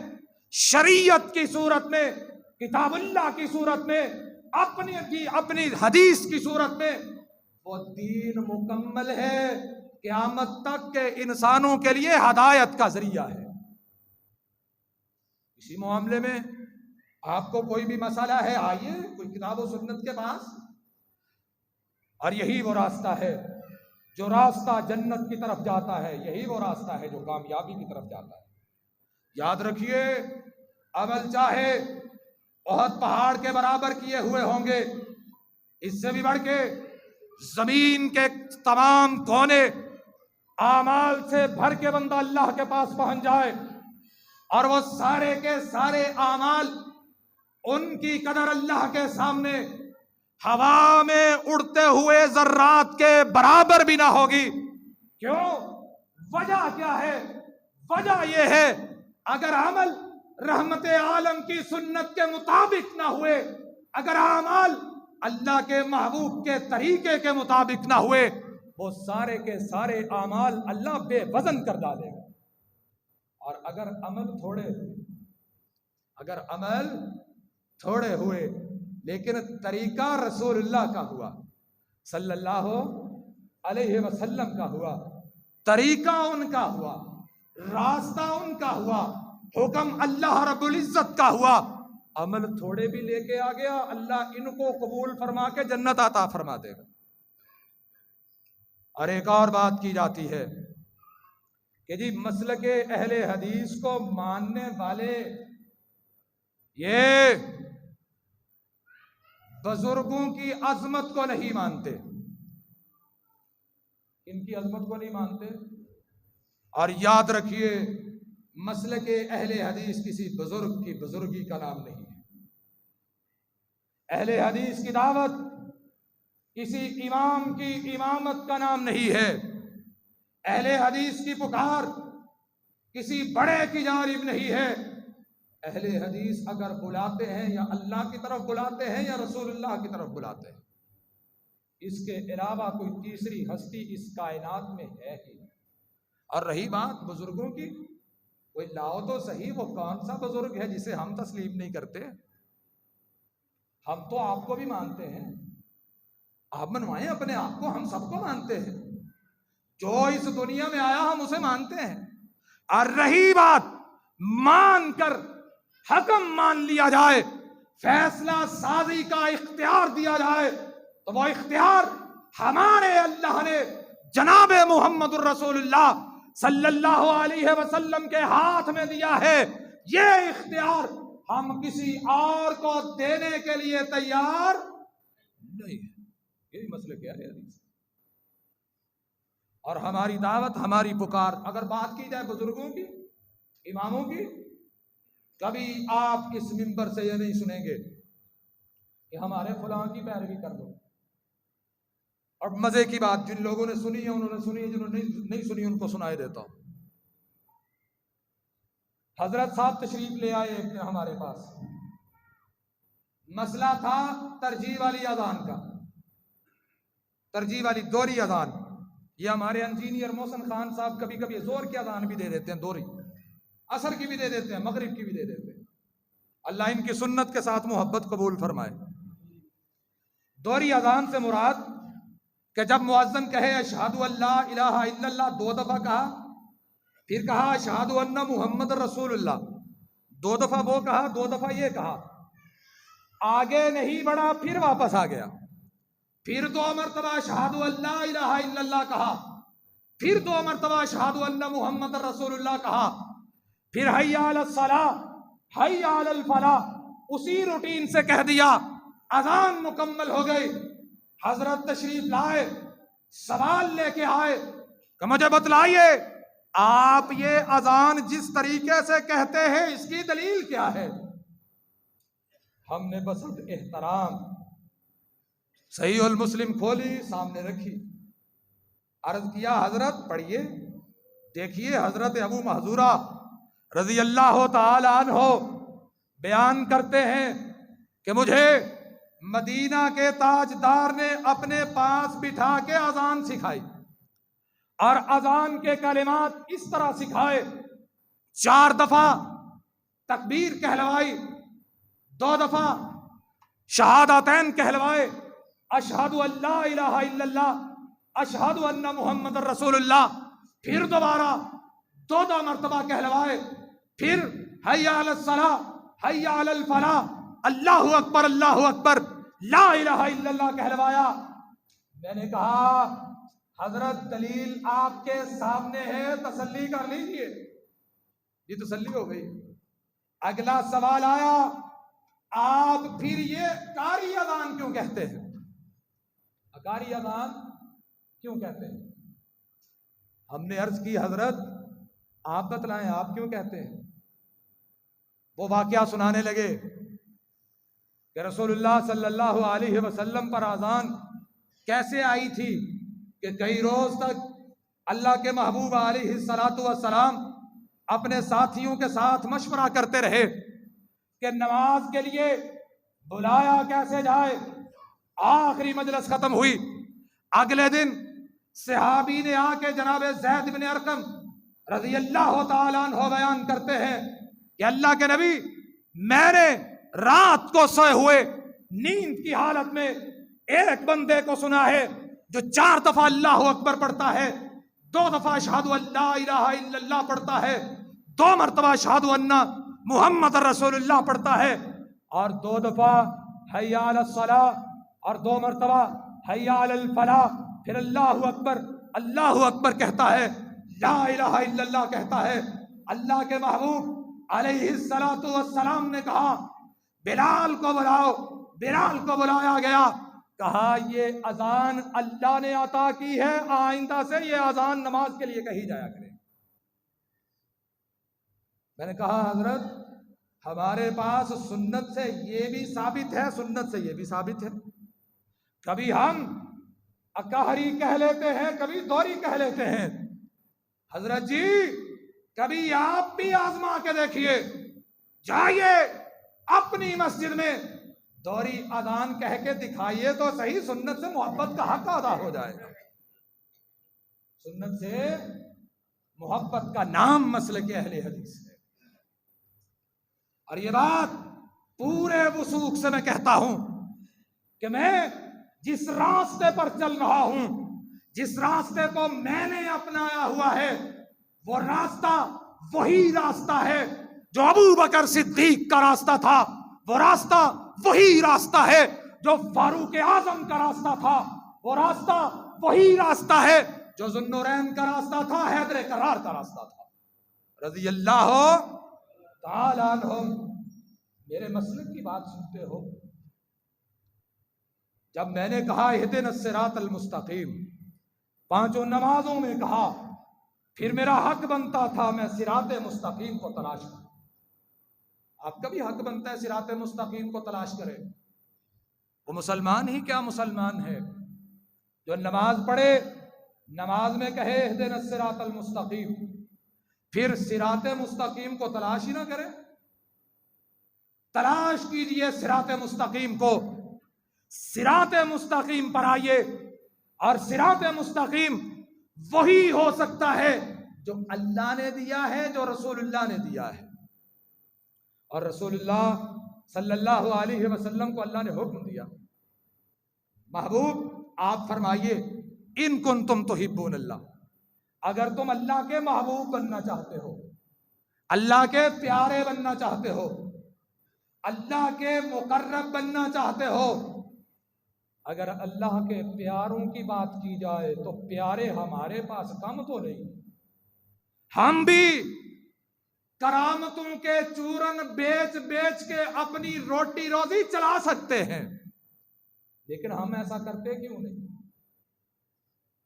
شریعت کی صورت میں، کتاب اللہ کی صورت میں، اپنی حدیث کی صورت میں، وہ دین مکمل ہے، قیامت تک کے انسانوں کے لیے ہدایت کا ذریعہ ہے۔ اسی معاملے میں آپ کو کوئی بھی مسئلہ ہے، آئیے کوئی کتاب و سنت کے پاس، اور یہی وہ راستہ ہے جو راستہ جنت کی طرف جاتا ہے، یہی وہ راستہ ہے جو کامیابی کی طرف جاتا ہے۔ یاد رکھیے، عمل چاہے بہت پہاڑ کے برابر کیے ہوئے ہوں گے، اس سے بھی بڑھ کے زمین کے تمام کونے اعمال سے بھر کے بندہ اللہ کے پاس پہنچ جائے، اور وہ سارے کے سارے اعمال ان کی قدر اللہ کے سامنے ہوا میں اڑتے ہوئے ذرات کے برابر بھی نہ ہوگی۔ کیوں؟ وجہ کیا ہے؟ وجہ یہ ہے، اگر عمل رحمت عالم کی سنت کے مطابق نہ ہوئے، اگر اعمال اللہ کے محبوب کے طریقے کے مطابق نہ ہوئے، وہ سارے کے سارے اعمال اللہ بے وزن کر ڈالے گا۔ اور اگر عمل تھوڑے ہوئے لیکن طریقہ رسول اللہ کا ہوا، صلی اللہ علیہ وسلم کا ہوا، طریقہ ان کا ہوا، راستہ ان کا ہوا، حکم اللہ رب العزت کا ہوا، عمل تھوڑے بھی لے کے آ گیا، اللہ ان کو قبول فرما کے جنت عطا فرما دے گا۔ اور ایک اور بات کی جاتی ہے کہ جی مسلک اہل حدیث کو ماننے والے یہ بزرگوں کی عظمت کو نہیں مانتے، ان کی عظمت کو نہیں مانتے۔ اور یاد رکھیے، مسلک اہل حدیث کسی بزرگ کی بزرگی کا نام نہیں ہے۔ اہل حدیث کی دعوت کسی امام کی امامت کا نام نہیں ہے۔ اہل حدیث کی پکار کسی بڑے کی جانب نہیں ہے۔ اہل حدیث اگر بلاتے ہیں یا اللہ کی طرف بلاتے ہیں یا رسول اللہ کی طرف بلاتے ہیں، اس کے علاوہ کوئی تیسری ہستی اس کائنات میں ہے ہی نہیں۔ اور رہی بات بزرگوں کی، کوئی لاؤ تو صحیح، وہ کون سا بزرگ ہے جسے ہم تسلیم نہیں کرتے؟ ہم تو آپ کو بھی مانتے ہیں، آپ منوائیں اپنے آپ کو، ہم سب کو مانتے ہیں، جو اس دنیا میں آیا ہم اسے مانتے ہیں۔ اور رہی بات مان کر حکم مان لیا جائے، فیصلہ سازی کا اختیار دیا جائے، تو وہ اختیار ہمارے اللہ نے جناب محمد الرسول اللہ صلی اللہ علیہ وسلم کے ہاتھ میں دیا ہے، یہ اختیار ہم کسی اور کو دینے کے لیے تیار نہیں ہے۔ یہی مسئلہ کیا ہے حدیث، اور ہماری دعوت، ہماری پکار، اگر بات کی جائے بزرگوں کی، اماموں کی، کبھی آپ اس منبر سے یہ نہیں سنیں گے کہ ہمارے فلاں کی پیروی کر دو۔ اور مزے کی بات، جن لوگوں نے سنی ہے انہوں نے سنی ہے، جنہوں نے نہیں سنی ان کو سنائے دیتا ہوں۔ حضرت صاحب تشریف لے آئے ہمارے پاس، مسئلہ تھا ترجیح والی اذان کا، ترجیح والی دوہری اذان۔ یہ ہمارے انجینئر محسن خان صاحب کبھی کبھی زور کی اذان بھی دے دیتے ہیں، دوہری، عصر کی بھی دے دیتے ہیں، مغرب کی بھی دے دیتے ہیں۔ اللہ ان کی سنت کے ساتھ محبت قبول فرمائے۔ دوہری اذان سے مراد کہ جب مؤذن کہے اشہد ان لا الہ الا اللہ 2 دفعہ کہا، پھر کہا اشہد ان محمد رسول اللہ، 2 دفعہ وہ کہا، 2 دفعہ یہ کہا، آگے نہیں بڑھا، پھر واپس آ گیا، پھر 2 مرتبہ اشہد ان لا الہ الا اللہ کہا، پھر 2 مرتبہ اشہد ان محمد رسول اللہ کہا، پھر حی علی الصلاۃ، حی علی الفلاح، اسی روٹین سے کہہ دیا، اذان مکمل ہو گئی۔ حضرت تشریف لائے، سوال لے کے آئے کہ مجھے بتلائیے آپ یہ اذان جس طریقے سے کہتے ہیں اس کی دلیل کیا ہے؟ ہم نے بس احترام صحیح المسلم کھولی، سامنے رکھی، عرض کیا حضرت پڑھیے، دیکھیے حضرت ابو محذورہ رضی اللہ تعالی عنہ بیان کرتے ہیں کہ مجھے مدینہ کے تاجدار نے اپنے پاس بٹھا کے اذان سکھائی، اور اذان کے کلمات اس طرح سکھائے، 4 دفعہ تکبیر کہلوائی، 2 دفعہ شہادتین کہلوائے، اشہد ان لا الہ الا اللہ، اشہد ان محمد رسول اللہ، پھر دوبارہ 2 مرتبہ کہلوائے، پھر حی علی الصلاۃ، حی علی الفلاح، اللہ اکبر، اللہ اکبر، لا الہ الا اللہ کہلوایا۔ میں نے کہا حضرت دلیل آپ کے سامنے ہے، تسلی کر لیجئے۔ یہ تسلی ہو گئی۔ اگلا سوال آیا، آپ پھر یہ قاری اذان کیوں کہتے ہیں؟ قاری اذان کیوں کہتے ہیں؟ ہم نے عرض کی حضرت آپ بتلائیں آپ کیوں کہتے ہیں؟ وہ واقعہ سنانے لگے کہ رسول اللہ صلی اللہ علیہ وسلم پر اذان کیسے آئی تھی کہ کئی روز تک اللہ کے محبوب علیہ الصلاۃ والسلام اپنے ساتھیوں کے ساتھ مشورہ کرتے رہے کہ نماز کے لیے بلایا کیسے جائے۔ آخری مجلس ختم ہوئی، اگلے دن صحابی نے آ کے جناب زید بن ارقم رضی اللہ تعالیٰ عنہ بیان کرتے ہیں کہ اللہ کے نبی، میں نے رات کو سوئے ہوئے نیند کی حالت میں ایک بندے کو سنا ہے جو 4 دفعہ اللہ اکبر پڑھتا ہے، 2 دفعہ اشہد ان لا الہ الا اللہ پڑھتا ہے، 2 مرتبہ اشہد ان محمد رسول اللہ پڑھتا ہے، اور 2 دفعہ حی علی الصلاۃ، اور 2 مرتبہ حی علی الفلاح، پھر اللہ اکبر کہتا ہے، لا الہ الا اللہ کہتا ہے۔ اللہ کے محبوب علیہ الصلاۃ والسلام نے کہا بلال کو بلاؤ، بلال کو بلایا گیا، کہا یہ اذان اللہ نے عطا کی ہے، آئندہ سے یہ اذان نماز کے لیے کہی جایا کرے۔ میں نے کہا حضرت ہمارے پاس سنت سے یہ بھی ثابت ہے، سنت سے یہ بھی ثابت ہے، کبھی ہم اکہری کہہ لیتے ہیں، کبھی دوہری کہہ لیتے ہیں۔ حضرت جی کبھی آپ بھی آزما کے دیکھیے، جائیے اپنی مسجد میں دوہری اذان کہہ کے دکھائیے تو صحیح، سنت سے محبت کا حق ادا ہو جائے گا۔ سنت سے محبت کا نام مسلک اہل حدیث ہے، اور یہ بات پورے وثوق سے میں کہتا ہوں کہ میں جس راستے پر چل رہا ہوں، جس راستے کو میں نے اپنایا ہوا ہے، وہ راستہ وہی راستہ ہے جو ابو بکر صدیق کا راستہ تھا، وہ راستہ وہی راستہ ہے جو فاروق اعظم کا راستہ تھا، وہ راستہ وہی راستہ ہے جو جو ذوالنورین کا راستہ تھا، حیدر کرار کا راستہ تھا رضی اللہ تعالی عنہم۔ میرے مسلک کی بات سنتے ہو؟ جب میں نے کہا اہدنا الصراط المستقیم، پانچوں نمازوں میں کہا، پھر میرا حق بنتا تھا میں صراط مستقیم کو تلاش کروں۔ آپ کا بھی حق بنتا ہے صراط مستقیم کو تلاش کرے۔ وہ مسلمان ہی کیا مسلمان ہے جو نماز پڑھے، نماز میں کہے اہدنا الصراط المستقیم، پھر صراط مستقیم کو تلاش ہی نہ کرے۔ تلاش کیجئے صراط مستقیم کو، صراط مستقیم پر آئیے، اور صراط مستقیم وہی ہو سکتا ہے جو اللہ نے دیا ہے، جو رسول اللہ نے دیا ہے۔ اور رسول اللہ صلی اللہ علیہ وسلم کو اللہ نے حکم دیا، محبوب آپ فرمائیے ان کنتم تحبون اللہ، اگر تم اللہ کے محبوب بننا چاہتے ہو، اللہ کے پیارے بننا چاہتے ہو، اللہ کے مقرب بننا چاہتے ہو۔ اگر اللہ کے پیاروں کی بات کی جائے تو پیارے ہمارے پاس کم تو نہیں، ہم بھی کرامتوں کے چورن بیچ بیچ کے اپنی روٹی روزی چلا سکتے ہیں، لیکن ہم ایسا کرتے کیوں نہیں؟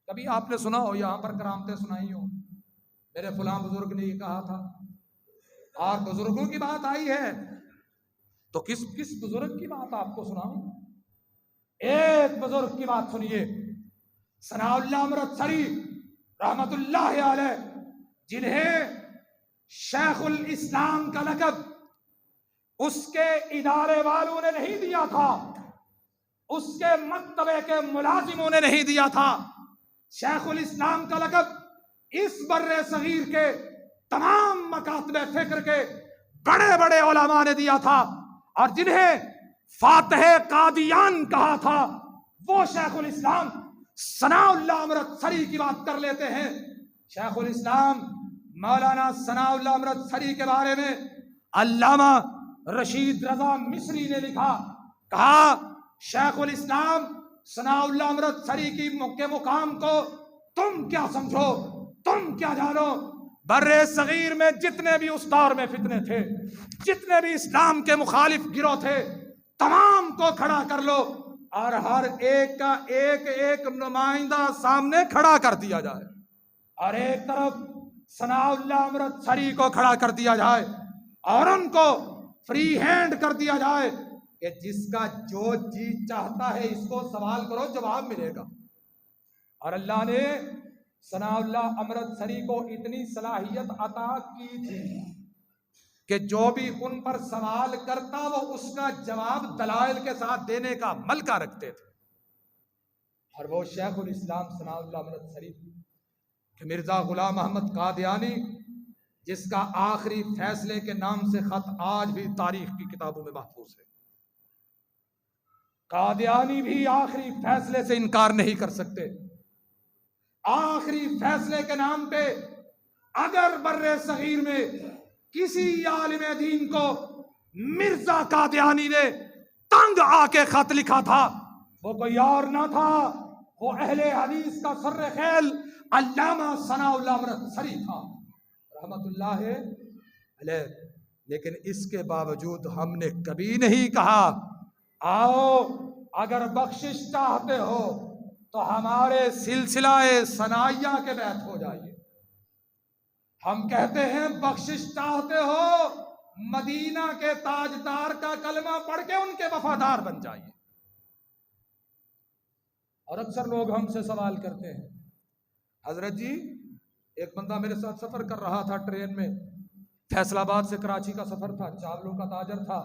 کبھی آپ نے سنا ہو یہاں پر کرامتیں سنائی ہو، میرے فلاں بزرگ نے یہ کہا تھا، اور بزرگوں کی بات آئی ہے تو کس بزرگ کی بات آپ کو سناؤں؟ ایک بزرگ کی بات سنیے، ثناء اللہ امرتسری رحمت اللہ علیہ، جنہیں شیخ الاسلام کا لقب اس کے ادارے والوں نے نہیں دیا تھا، اس کے مکتبے کے ملازموں نے نہیں دیا تھا، شیخ الاسلام کا لقب اس بر صغیر کے تمام مکاتب فکر کے بڑے بڑے علماء نے دیا تھا، اور جنہیں فاتح قادیان کہا تھا وہ شیخ الاسلام ثناء اللہ امرتسری کی بات کر لیتے ہیں۔ شیخ الاسلام مولانا ثناء اللہ امرتسری کے بارے میں علامہ رشید رضا مصری نے لکھا، کہا شیخ الاسلام ثناء اللہ امرتسری کے مقام کو تم کیا سمجھو، تم کیا جانو؟ بر صغیر میں جتنے بھی اس دور میں فتنے تھے، جتنے بھی اسلام کے مخالف گروہ تھے، تمام کو کھڑا کر لو اور ہر ایک کا ایک ایک نمائندہ سامنے کھڑا کر دیا جائے، اور ایک طرف ثناء اللہ امرتسری کو کھڑا کر دیا جائے، اور ان کو فری ہینڈ کر دیا جائے کہ جس کا جو جی چاہتا ہے اس کو سوال کرو جواب ملے گا۔ اور اللہ نے ثناء اللہ امرتسری کو اتنی صلاحیت عطا کی تھی کہ جو بھی ان پر سوال کرتا وہ اس کا جواب دلائل کے ساتھ دینے کا ملکہ رکھتے تھے۔ اور وہ شیخ الاسلام ثناء اللہ امرتسری کہ مرزا غلام احمد قادیانی، جس کا آخری فیصلے کے نام سے خط آج بھی تاریخ کی کتابوں میں محفوظ ہے، قادیانی بھی آخری فیصلے سے انکار نہیں کر سکتے۔ آخری فیصلے کے نام پہ اگر بر صغیر میں کسی عالم دین کو مرزا قادیانی نے تنگ آ کے خط لکھا تھا، وہ کوئی اور نہ تھا، وہ اہل حدیث کا سر خیل علامہ ثناء اللہ امرتسری تھا رحمت اللہ علیہ۔ لیکن اس کے باوجود ہم نے کبھی نہیں کہا آؤ اگر بخشش چاہتے ہو تو ہمارے سلسلہ ثنائیہ کے بیعت ہو جائیے۔ ہم کہتے ہیں بخشش چاہتے ہو مدینہ کے تاجدار کا کلمہ پڑھ کے ان کے وفادار بن جائیے۔ اور اکثر لوگ ہم سے سوال کرتے ہیں، حضرت جی ایک بندہ میرے ساتھ سفر کر رہا تھا ٹرین میں، فیصل آباد سے کراچی کا سفر تھا، چاولوں کا تاجر تھا۔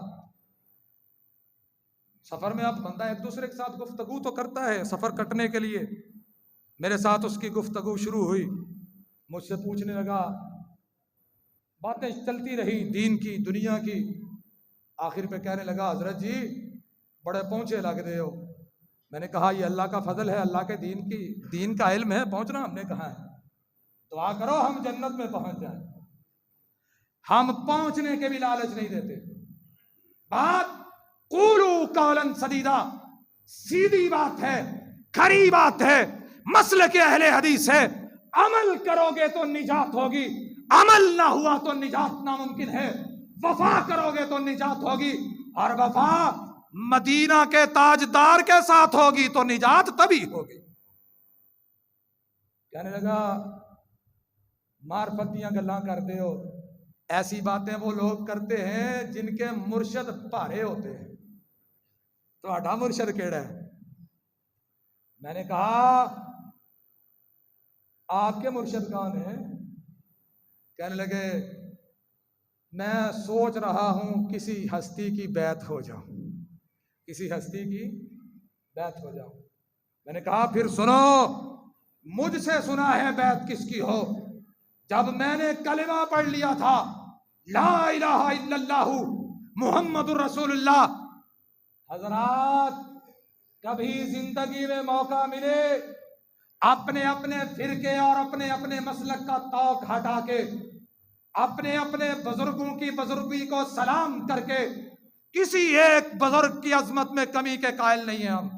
سفر میں اب بندہ ایک دوسرے کے ساتھ گفتگو تو کرتا ہے سفر کٹنے کے لیے، میرے ساتھ اس کی گفتگو شروع ہوئی، مجھ سے پوچھنے لگا، باتیں چلتی رہی دین کی دنیا کی، آخر پہ کہنے لگا حضرت جی بڑے پہنچے لگ رہے ہو۔ میں نے کہا یہ اللہ کا فضل ہے، اللہ کے دین کا علم ہے، پہنچنا ہم نے کہا ہے، دعا کرو ہم جنت میں پہنچ جائیں۔ ہم پہنچنے کے بھی لالچ نہیں دیتے، بات قولوا قولا سدیدا، سیدھی بات ہے، کھری بات ہے، مسلک اہل حدیث ہے۔ عمل کرو گے تو نجات ہوگی، عمل نہ ہوا تو نجات ناممکن ہے۔ وفا کرو گے تو نجات ہوگی، اور وفا مدینہ کے تاجدار کے ساتھ ہوگی تو نجات تبھی ہوگی۔ کہنے لگا معرفتیاں گلاں کرتے ہو، ایسی باتیں وہ لوگ کرتے ہیں جن کے مرشد بھارے ہوتے ہیں، تہاڈا مرشد کیڑا ہے؟ میں نے کہا آپ کے مرشد کون ہیں؟ کہنے لگے میں سوچ رہا ہوں کسی ہستی کی بیعت ہو جاؤں، کسی ہستی کی بیعت ہو جاؤں۔ میں نے کہا پھر سنو، مجھ سے سنا ہے بیعت کس کی ہو؟ جب میں نے کلمہ پڑھ لیا تھا لا الہ الا اللہ محمد الرسول اللہ، حضرات کبھی زندگی میں موقع ملے اپنے اپنے فرقے اور اپنے اپنے مسلک کا توق ہٹا کے اپنے اپنے بزرگوں کی بزرگی کو سلام کر کے، کسی ایک بزرگ کی عظمت میں کمی کے قائل نہیں ہیں ہم،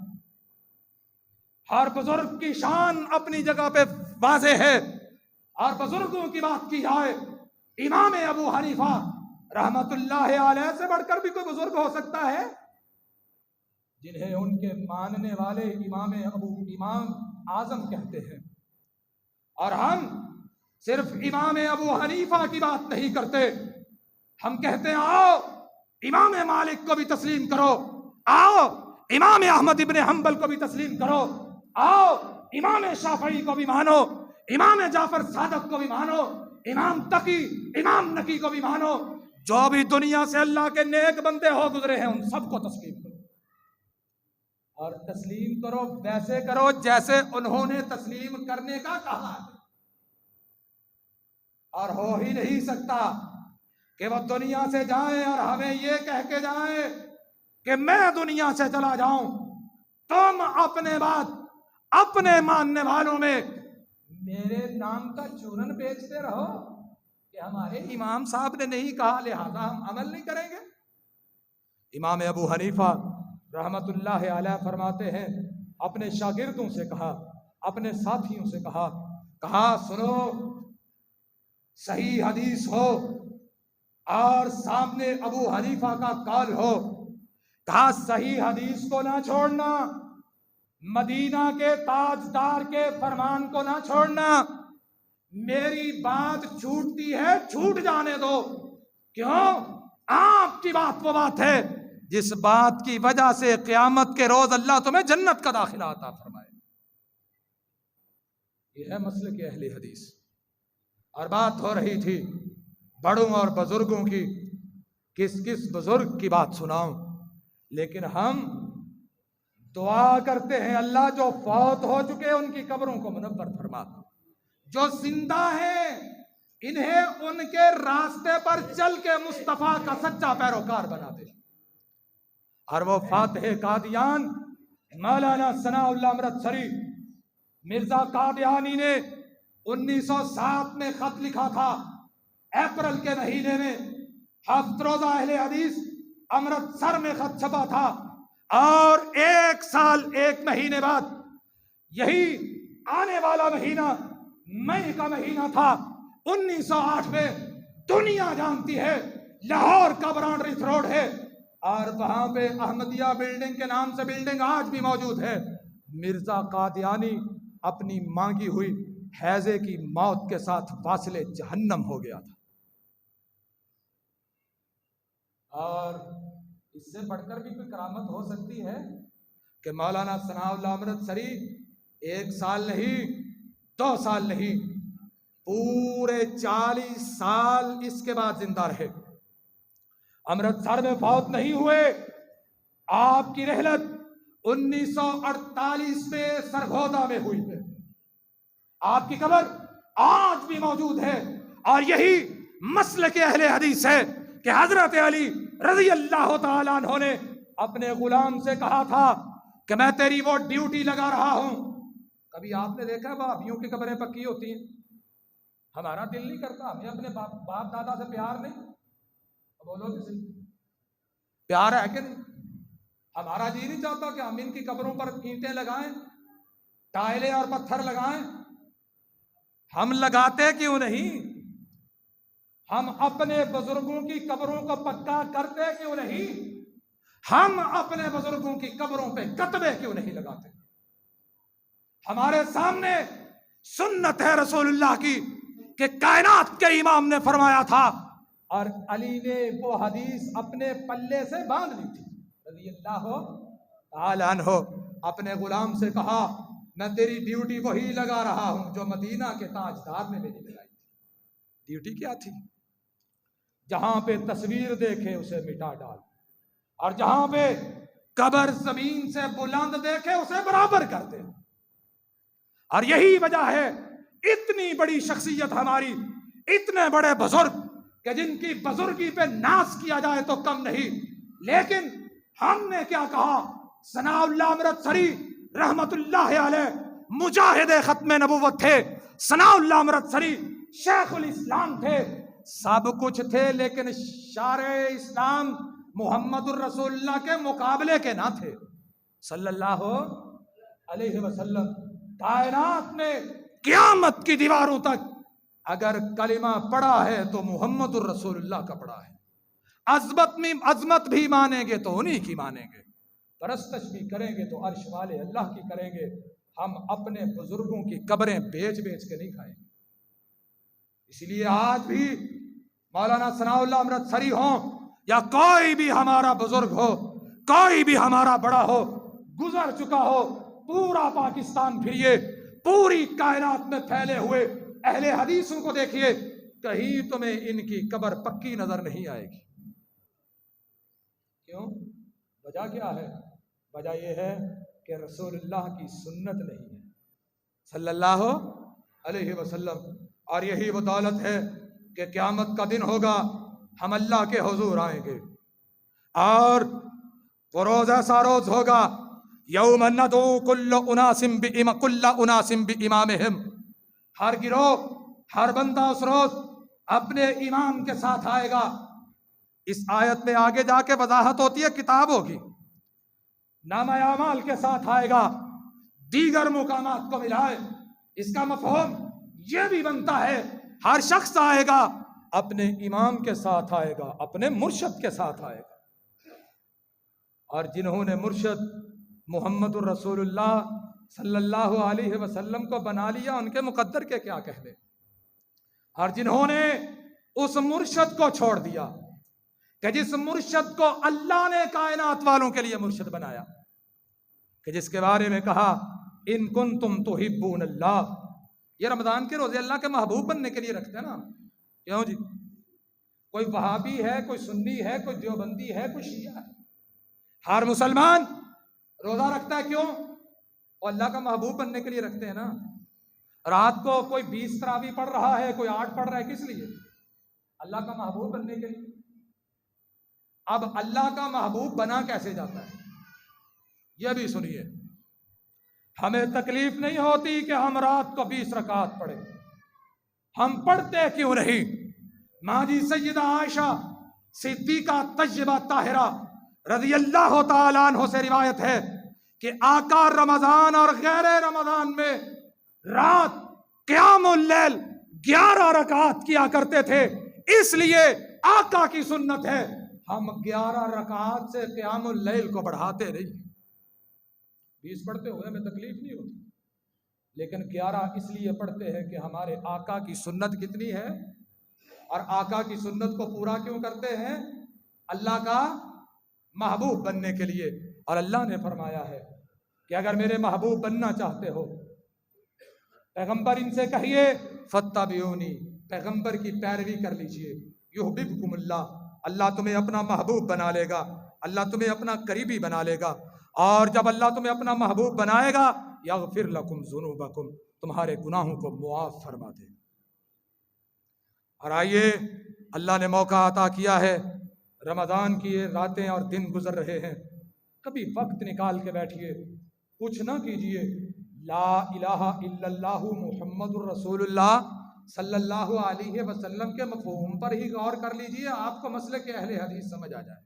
ہر بزرگ کی شان اپنی جگہ پہ واضح ہے، اور بزرگوں کی بات کی جائے امام ابو حنیفہ رحمت اللہ علیہ سے بڑھ کر بھی کوئی بزرگ ہو سکتا ہے؟ جنہیں ان کے ماننے والے امام اعظم کہتے ہیں، اور ہم صرف امام ابو حنیفہ کی بات نہیں کرتے، ہم کہتے ہیں آؤ امام مالک کو بھی تسلیم کرو، آؤ امام احمد ابن حنبل کو بھی تسلیم کرو، آؤ امام شافعی کو بھی مانو، امام جعفر صادق کو بھی مانو، امام تقی امام نقی کو بھی مانو، جو بھی دنیا سے اللہ کے نیک بندے ہو گزرے ہیں ان سب کو تسلیم کرو، اور تسلیم کرو ویسے کرو جیسے انہوں نے تسلیم کرنے کا کہا ہے۔ اور ہو ہی نہیں سکتا کہ وہ دنیا سے جائیں اور ہمیں یہ کہہ کے جائیں کہ میں دنیا سے چلا جاؤں، تم اپنے بات اپنے ماننے والوں میں میرے نام کا چورن بیچتے رہو کہ ہمارے امام صاحب نے نہیں کہا لہذا ہم عمل نہیں کریں گے۔ امام ابو حنیفہ رحمت اللہ علیہ فرماتے ہیں، اپنے شاگردوں سے کہا، اپنے ساتھیوں سے کہا سنو، صحیح حدیث ہو اور سامنے ابو حنیفہ کا قول ہو، کہا صحیح حدیث کو نہ چھوڑنا، مدینہ کے تاجدار کے فرمان کو نہ چھوڑنا، میری بات چھوٹتی ہے چھوٹ جانے دو، کیوں؟ آپ کی بات وہ بات ہے جس بات کی وجہ سے قیامت کے روز اللہ تمہیں جنت کا داخلہ عطا فرمائے۔ یہ ہے مسلک اہل حدیث۔ اور بات ہو رہی تھی بڑوں اور بزرگوں کی، کس کس بزرگ کی بات سناؤں، لیکن ہم دعا کرتے ہیں اللہ جو فوت ہو چکے ان کی قبروں کو منور فرما، جو زندہ ہیں انہیں ان کے راستے پر چل کے مصطفیٰ کا سچا پیروکار بنا دے، اور وہ فاتح قادیان مولانا ثناء اللہ امرتسری مرزا قادیانی نے 1907 میں خط لکھا تھا، اپریل کے مہینے میں ہفت روزہ اہل حدیث امرتسر میں خط چھپا تھا، اور 1 سال 1 مہینے بعد یہی آنے والا مہینہ مئی کا مہینہ تھا 1908 میں، دنیا جانتی ہے لاہور کا برانڈ ریس روڈ ہے اور وہاں پہ احمدیہ بلڈنگ کے نام سے بلڈنگ آج بھی موجود ہے، مرزا قادیانی اپنی مانگی ہوئی حیضے کی موت کے ساتھ واصل جہنم ہو گیا تھا۔ اور اس سے بڑھ کر بھی کوئی کرامت ہو سکتی ہے کہ مولانا ثناء اللہ امرتسری 1 سال نہیں 2 سال نہیں پورے 40 سال اس کے بعد زندہ رہے، امرتسر میں فوت نہیں ہوئے۔ آپ کی رحلت 1948 میں سرگودا میں ہوئی ہے، آپ کی قبر آج بھی موجود ہے، اور یہی مسلک اہل حدیث ہے کہ حضرت علی رضی اللہ تعالیٰ عنہ نے اپنے غلام سے کہا تھا کہ میں تیری وہ ڈیوٹی لگا رہا ہوں۔ کبھی آپ نے دیکھا بھابھیوں کی قبریں پکی ہوتی ہیں؟ ہمارا دل نہیں کرتا، ہمیں اپنے باپ دادا سے پیار نہیں؟ بولو کسی پیار ہے کہ نہیں؟ ہمارا جی نہیں چاہتا کہ ہم ان کی قبروں پر اینٹیں لگائیں، ٹائلیں اور پتھر لگائیں، ہم لگاتے کیوں نہیں؟ ہم اپنے بزرگوں کی قبروں کو پکا کرتے کیوں نہیں؟ ہم اپنے بزرگوں کی قبروں پہ کتبے کیوں نہیں لگاتے؟ ہمارے سامنے سنت ہے رسول اللہ کی کہ کائنات کے امام نے فرمایا تھا، اور علی نے وہ حدیث اپنے پلے سے باندھ لی تھی رضی اللہ تعالیٰ عنہ۔ اپنے غلام سے کہا میں تیری ڈیوٹی وہی لگا رہا ہوں جو مدینہ کے تاجدار نے میری لگائی تھی۔ ڈیوٹی کیا تھی؟ جہاں پہ تصویر دیکھے اسے مٹا ڈال، اور جہاں پہ قبر زمین سے بلند دیکھے اسے برابر کر دے۔ اور یہی وجہ ہے اتنی بڑی شخصیت ہماری، اتنے بڑے بزرگ کہ جن کی بزرگی پہ ناز کیا جائے تو کم نہیں، لیکن ہم نے کیا کہا؟ ثناء اللہ امرتسری رحمت اللہ علیہ مجاہد ختم نبوت تھے، ثناء اللہ امرتسری شیخ الاسلام تھے، سب کچھ تھے، لیکن شارع اسلام محمد الرسول اللہ کے مقابلے کے نہ تھے صلی اللہ علیہ وسلم۔ کائنات میں قیامت کی دیواروں تک اگر کلمہ پڑا ہے تو محمد الرسول اللہ کا پڑا ہے۔ عظمت بھی مانیں گے تو انہی کی مانیں گے، پرستش بھی کریں گے تو عرش والے اللہ کی کریں گے۔ ہم اپنے بزرگوں کی قبریں بیچ بیچ کے نہیں کھائیں گے۔ اس لیے آج بھی مولانا ثناء اللہ امرتسری ہوں یا کوئی بھی ہمارا بزرگ ہو، کوئی بھی ہمارا بڑا ہو، گزر چکا ہو، پورا پاکستان پھریے، پوری کائنات میں پھیلے ہوئے اہل حدیثوں کو دیکھیے، کہیں تمہیں ان کی قبر پکی نظر نہیں آئے گی۔ کیوں؟ وجہ کیا ہے؟ وجہ یہ ہے کہ رسول اللہ کی سنت نہیں ہے صلی اللہ علیہ وسلم۔ اور یہی وہ دولت ہے کہ قیامت کا دن ہوگا، ہم اللہ کے حضور آئیں گے، اور وہ روز ایسا روز ہوگا یوم ندعو کل اناس بامامہم، ہر گروہ، ہر بندہ اس روز اپنے امام کے ساتھ آئے گا۔ اس آیت میں آگے جا کے وضاحت ہوتی ہے، کتاب ہوگی، نامہ اعمال کے ساتھ آئے گا، دیگر مقامات کو ملائے۔ اس کا مفہوم یہ بھی بنتا ہے ہر شخص آئے گا، اپنے امام کے ساتھ آئے گا، اپنے مرشد کے ساتھ آئے گا۔ اور جنہوں نے مرشد محمد الرسول اللہ صلی اللہ علیہ وسلم کو بنا لیا، ان کے مقدر کے کیا کہنے۔ اور جنہوں نے اس مرشد کو چھوڑ دیا، کہ جس مرشد کو اللہ نے کائنات والوں کے لیے مرشد بنایا، کہ جس کے بارے میں کہا ان کنتم تحبون اللہ، یہ رمضان کے روزے اللہ کے محبوب بننے کے لیے رکھتے ہیں نا۔ کیوں جی؟ کوئی وہابی ہے، کوئی سنی ہے، کوئی دیوبندی ہے، کوئی شیعہ ہے، ہر مسلمان روزہ رکھتا ہے، کیوں؟ وہ اللہ کا محبوب بننے کے لیے رکھتے ہیں نا۔ رات کو کوئی 20 تراویح پڑھ رہا ہے، کوئی 8 پڑھ رہا ہے، کس لیے؟ اللہ کا محبوب بننے کے لیے۔ اب اللہ کا محبوب بنا کیسے جاتا ہے یہ بھی سنیے۔ ہمیں تکلیف نہیں ہوتی کہ ہم رات کو 20 رکعات پڑھیں، ہم پڑھتے کیوں نہیں؟ ماں جی سیدہ عائشہ صدیقہ طیبہ طاہرہ رضی اللہ تعالیٰ عنہ سے روایت ہے کہ آقا رمضان اور غیر رمضان میں رات قیام اللیل 11 رکعات کیا کرتے تھے، اس لیے آقا کی سنت ہے ہم 11 رکعات سے قیام اللیل کو بڑھاتے نہیں۔ 20 پڑھتے ہوئے ہمیں تکلیف نہیں ہوتی، لیکن 11 اس لیے پڑھتے ہیں کہ ہمارے آقا کی سنت کتنی ہے، اور آقا کی سنت کو پورا کیوں کرتے ہیں؟ اللہ کا محبوب بننے کے لیے۔ اور اللہ نے فرمایا ہے کہ اگر میرے محبوب بننا چاہتے ہو، پیغمبر ان سے کہیے فاتبعونی، پیغمبر کی پیروی کر لیجئے، یحببکم اللہ، اللہ تمہیں اپنا محبوب بنا لے گا، اللہ تمہیں اپنا قریبی بنا لے گا۔ اور جب اللہ تمہیں اپنا محبوب بنائے گا، یغفر لکم ذنوبکم، تمہارے گناہوں کو معاف فرما دے۔ اور آئیے، اللہ نے موقع عطا کیا ہے، رمضان کی یہ راتیں اور دن گزر رہے ہیں، کبھی وقت نکال کے بیٹھیے، کچھ نہ کیجئے، لا الہ الا اللہ محمد الرسول اللہ صلی اللہ علیہ وسلم کے مفہوم پر ہی غور کر لیجئے، آپ کو مسلک اہل حدیث سمجھ آ جائے۔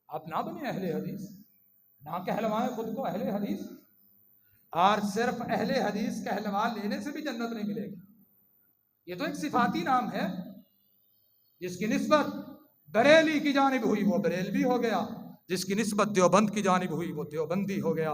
آپ نہ بنیں اہل حدیث، نہ کہلوائیں خود کو اہل حدیث، اور صرف اہل حدیث کہلوا لینے سے بھی جنت نہیں ملے گی۔ یہ تو ایک صفاتی نام ہے، جس کی نسبت بریلی کی جانب ہوئی وہ بریلوی ہو گیا، جس کی نسبت دیوبند کی جانب ہوئی وہ دیوبندی ہو گیا،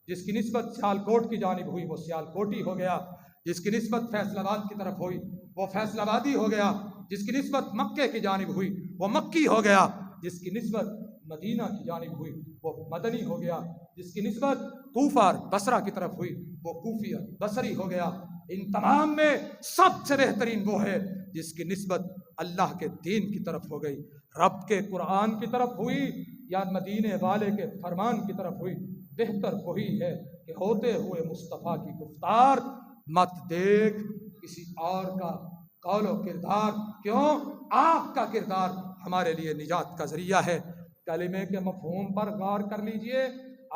جس کی نسبت سیالکوٹ کی جانب ہوئی وہ سیالکوٹی ہو گیا، جس کی نسبت فیصل آباد کی طرف ہوئی وہ فیصل آبادی ہو گیا، جس کی نسبت مکے کی جانب ہوئی وہ مکی ہو گیا، جس کی نسبت مدینہ کی جانب ہوئی وہ مدنی ہو گیا، جس کی نسبت کوفہ اور بصرہ کی طرف ہوئی وہ کوفی اور بصری ہو گیا۔ ان تمام میں سب سے بہترین وہ ہے جس کی نسبت اللہ کے دین کی طرف ہو گئی، رب کے قرآن کی طرف ہوئی یا مدینے والے کے فرمان کی طرف ہوئی۔ بہتر وہی ہے کہ ہوتے ہوئے مصطفیٰ کی گفتار مت دیکھ کسی اور کا قول و کردار، کیوں؟ آپ کا کردار ہمارے لیے نجات کا ذریعہ ہے۔ کلمے کے مفہوم پر غور کر لیجئے،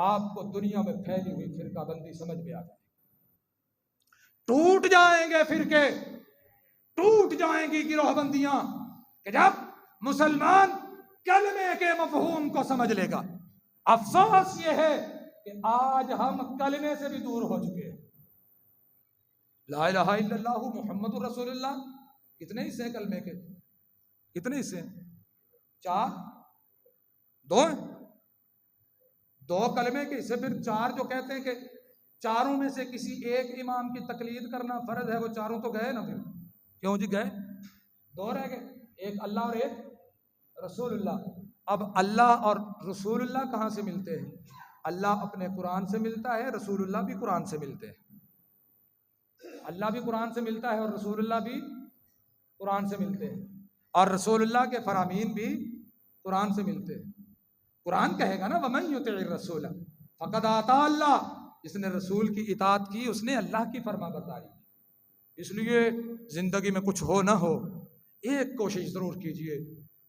آپ کو دنیا میں پھیلی ہوئی فرقہ بندی سمجھ میں آ جائے، ٹوٹ جائیں گے فرقے، ٹوٹ جائیں گی گروہ بندیاں، کہ جب مسلمان کلمے کے مفہوم کو سمجھ لے گا۔ افسوس یہ ہے کہ آج ہم کلمے سے بھی دور ہو چکے ہیں۔ لا الہ الا اللہ محمد رسول اللہ، کتنے حصے ہیں کلمے کے؟ کتنے حصے ہیں؟ 4، 2 ہیں؟ 2 کلمے کے حصے، پھر 4 جو کہتے ہیں کہ چاروں میں سے کسی ایک امام کی تقلید کرنا فرض ہے، وہ چاروں تو گئے نا پھر؟ کیوں جی گئے؟ 2 رہ گئے، ایک اللہ اور ایک رسول اللہ۔ اب اللہ اور رسول اللہ کہاں سے ملتے ہیں؟ اللہ اپنے قرآن سے ملتا ہے، رسول اللہ بھی قرآن سے ملتے ہیں۔ اللہ بھی قرآن سے ملتا ہے اور رسول اللہ بھی قرآن سے ملتے ہیں، اور رسول اللہ کے فرامین بھی قرآن سے ملتے ہیں۔ قرآن کہے گا نا وَمَن يُطِعِ الرَّسُولَ فَقَدْ آطَاعَ اللَّهَ، جس نے رسول کی اطاعت کی اس نے اللہ کی فرما برداری کی۔ اس لیے زندگی میں کچھ ہو نہ ہو، ایک کوشش ضرور کیجئے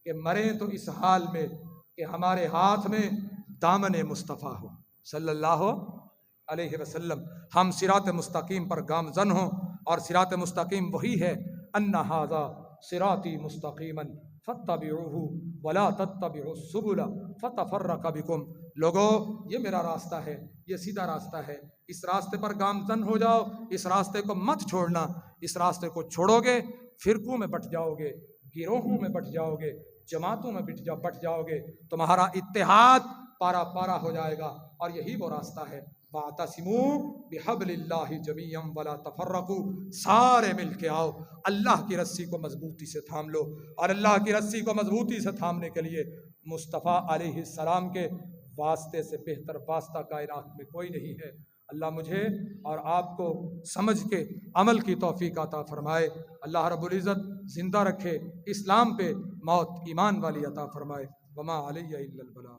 کہ مریں تو اس حال میں کہ ہمارے ہاتھ میں دامن مصطفیٰ ہو صلی اللہ علیہ وسلم، ہم صراط مستقیم پر گامزن ہوں، اور صراط مستقیم وہی ہے ان ھذا صراطی مستقیما فاتبعوہ ولا تتبعوا السبل فتفرق بکم۔ لوگو یہ میرا راستہ ہے، یہ سیدھا راستہ ہے، اس راستے پر گامزن ہو جاؤ، اس راستے کو مت چھوڑنا۔ اس راستے کو چھوڑو گے فرقوں میں بٹ جاؤ گے، گروہوں میں بٹ جاؤ گے، جماعتوں میں بٹ جاؤ گے، تمہارا اتحاد پارا پارا ہو جائے گا، اور یہی وہ راستہ ہے۔ وَاعْتَصِمُوا بِحَبْلِ اللَّهِ جَمِيعًا وَلَا تَفَرَّقُوا، سارے مل کے آؤ، اللہ کی رسی کو مضبوطی سے تھام لو، اور اللہ کی رسی کو مضبوطی سے تھامنے کے لیے مصطفیٰ علیہ السلام کے واسطے سے بہتر واسطہ کائنات میں کوئی نہیں ہے۔ اللہ مجھے اور آپ کو سمجھ کے عمل کی توفیق عطا فرمائے، اللہ رب العزت زندہ رکھے، اسلام پہ موت ایمان والی عطا فرمائے۔ وما علیہ الا البلاغ۔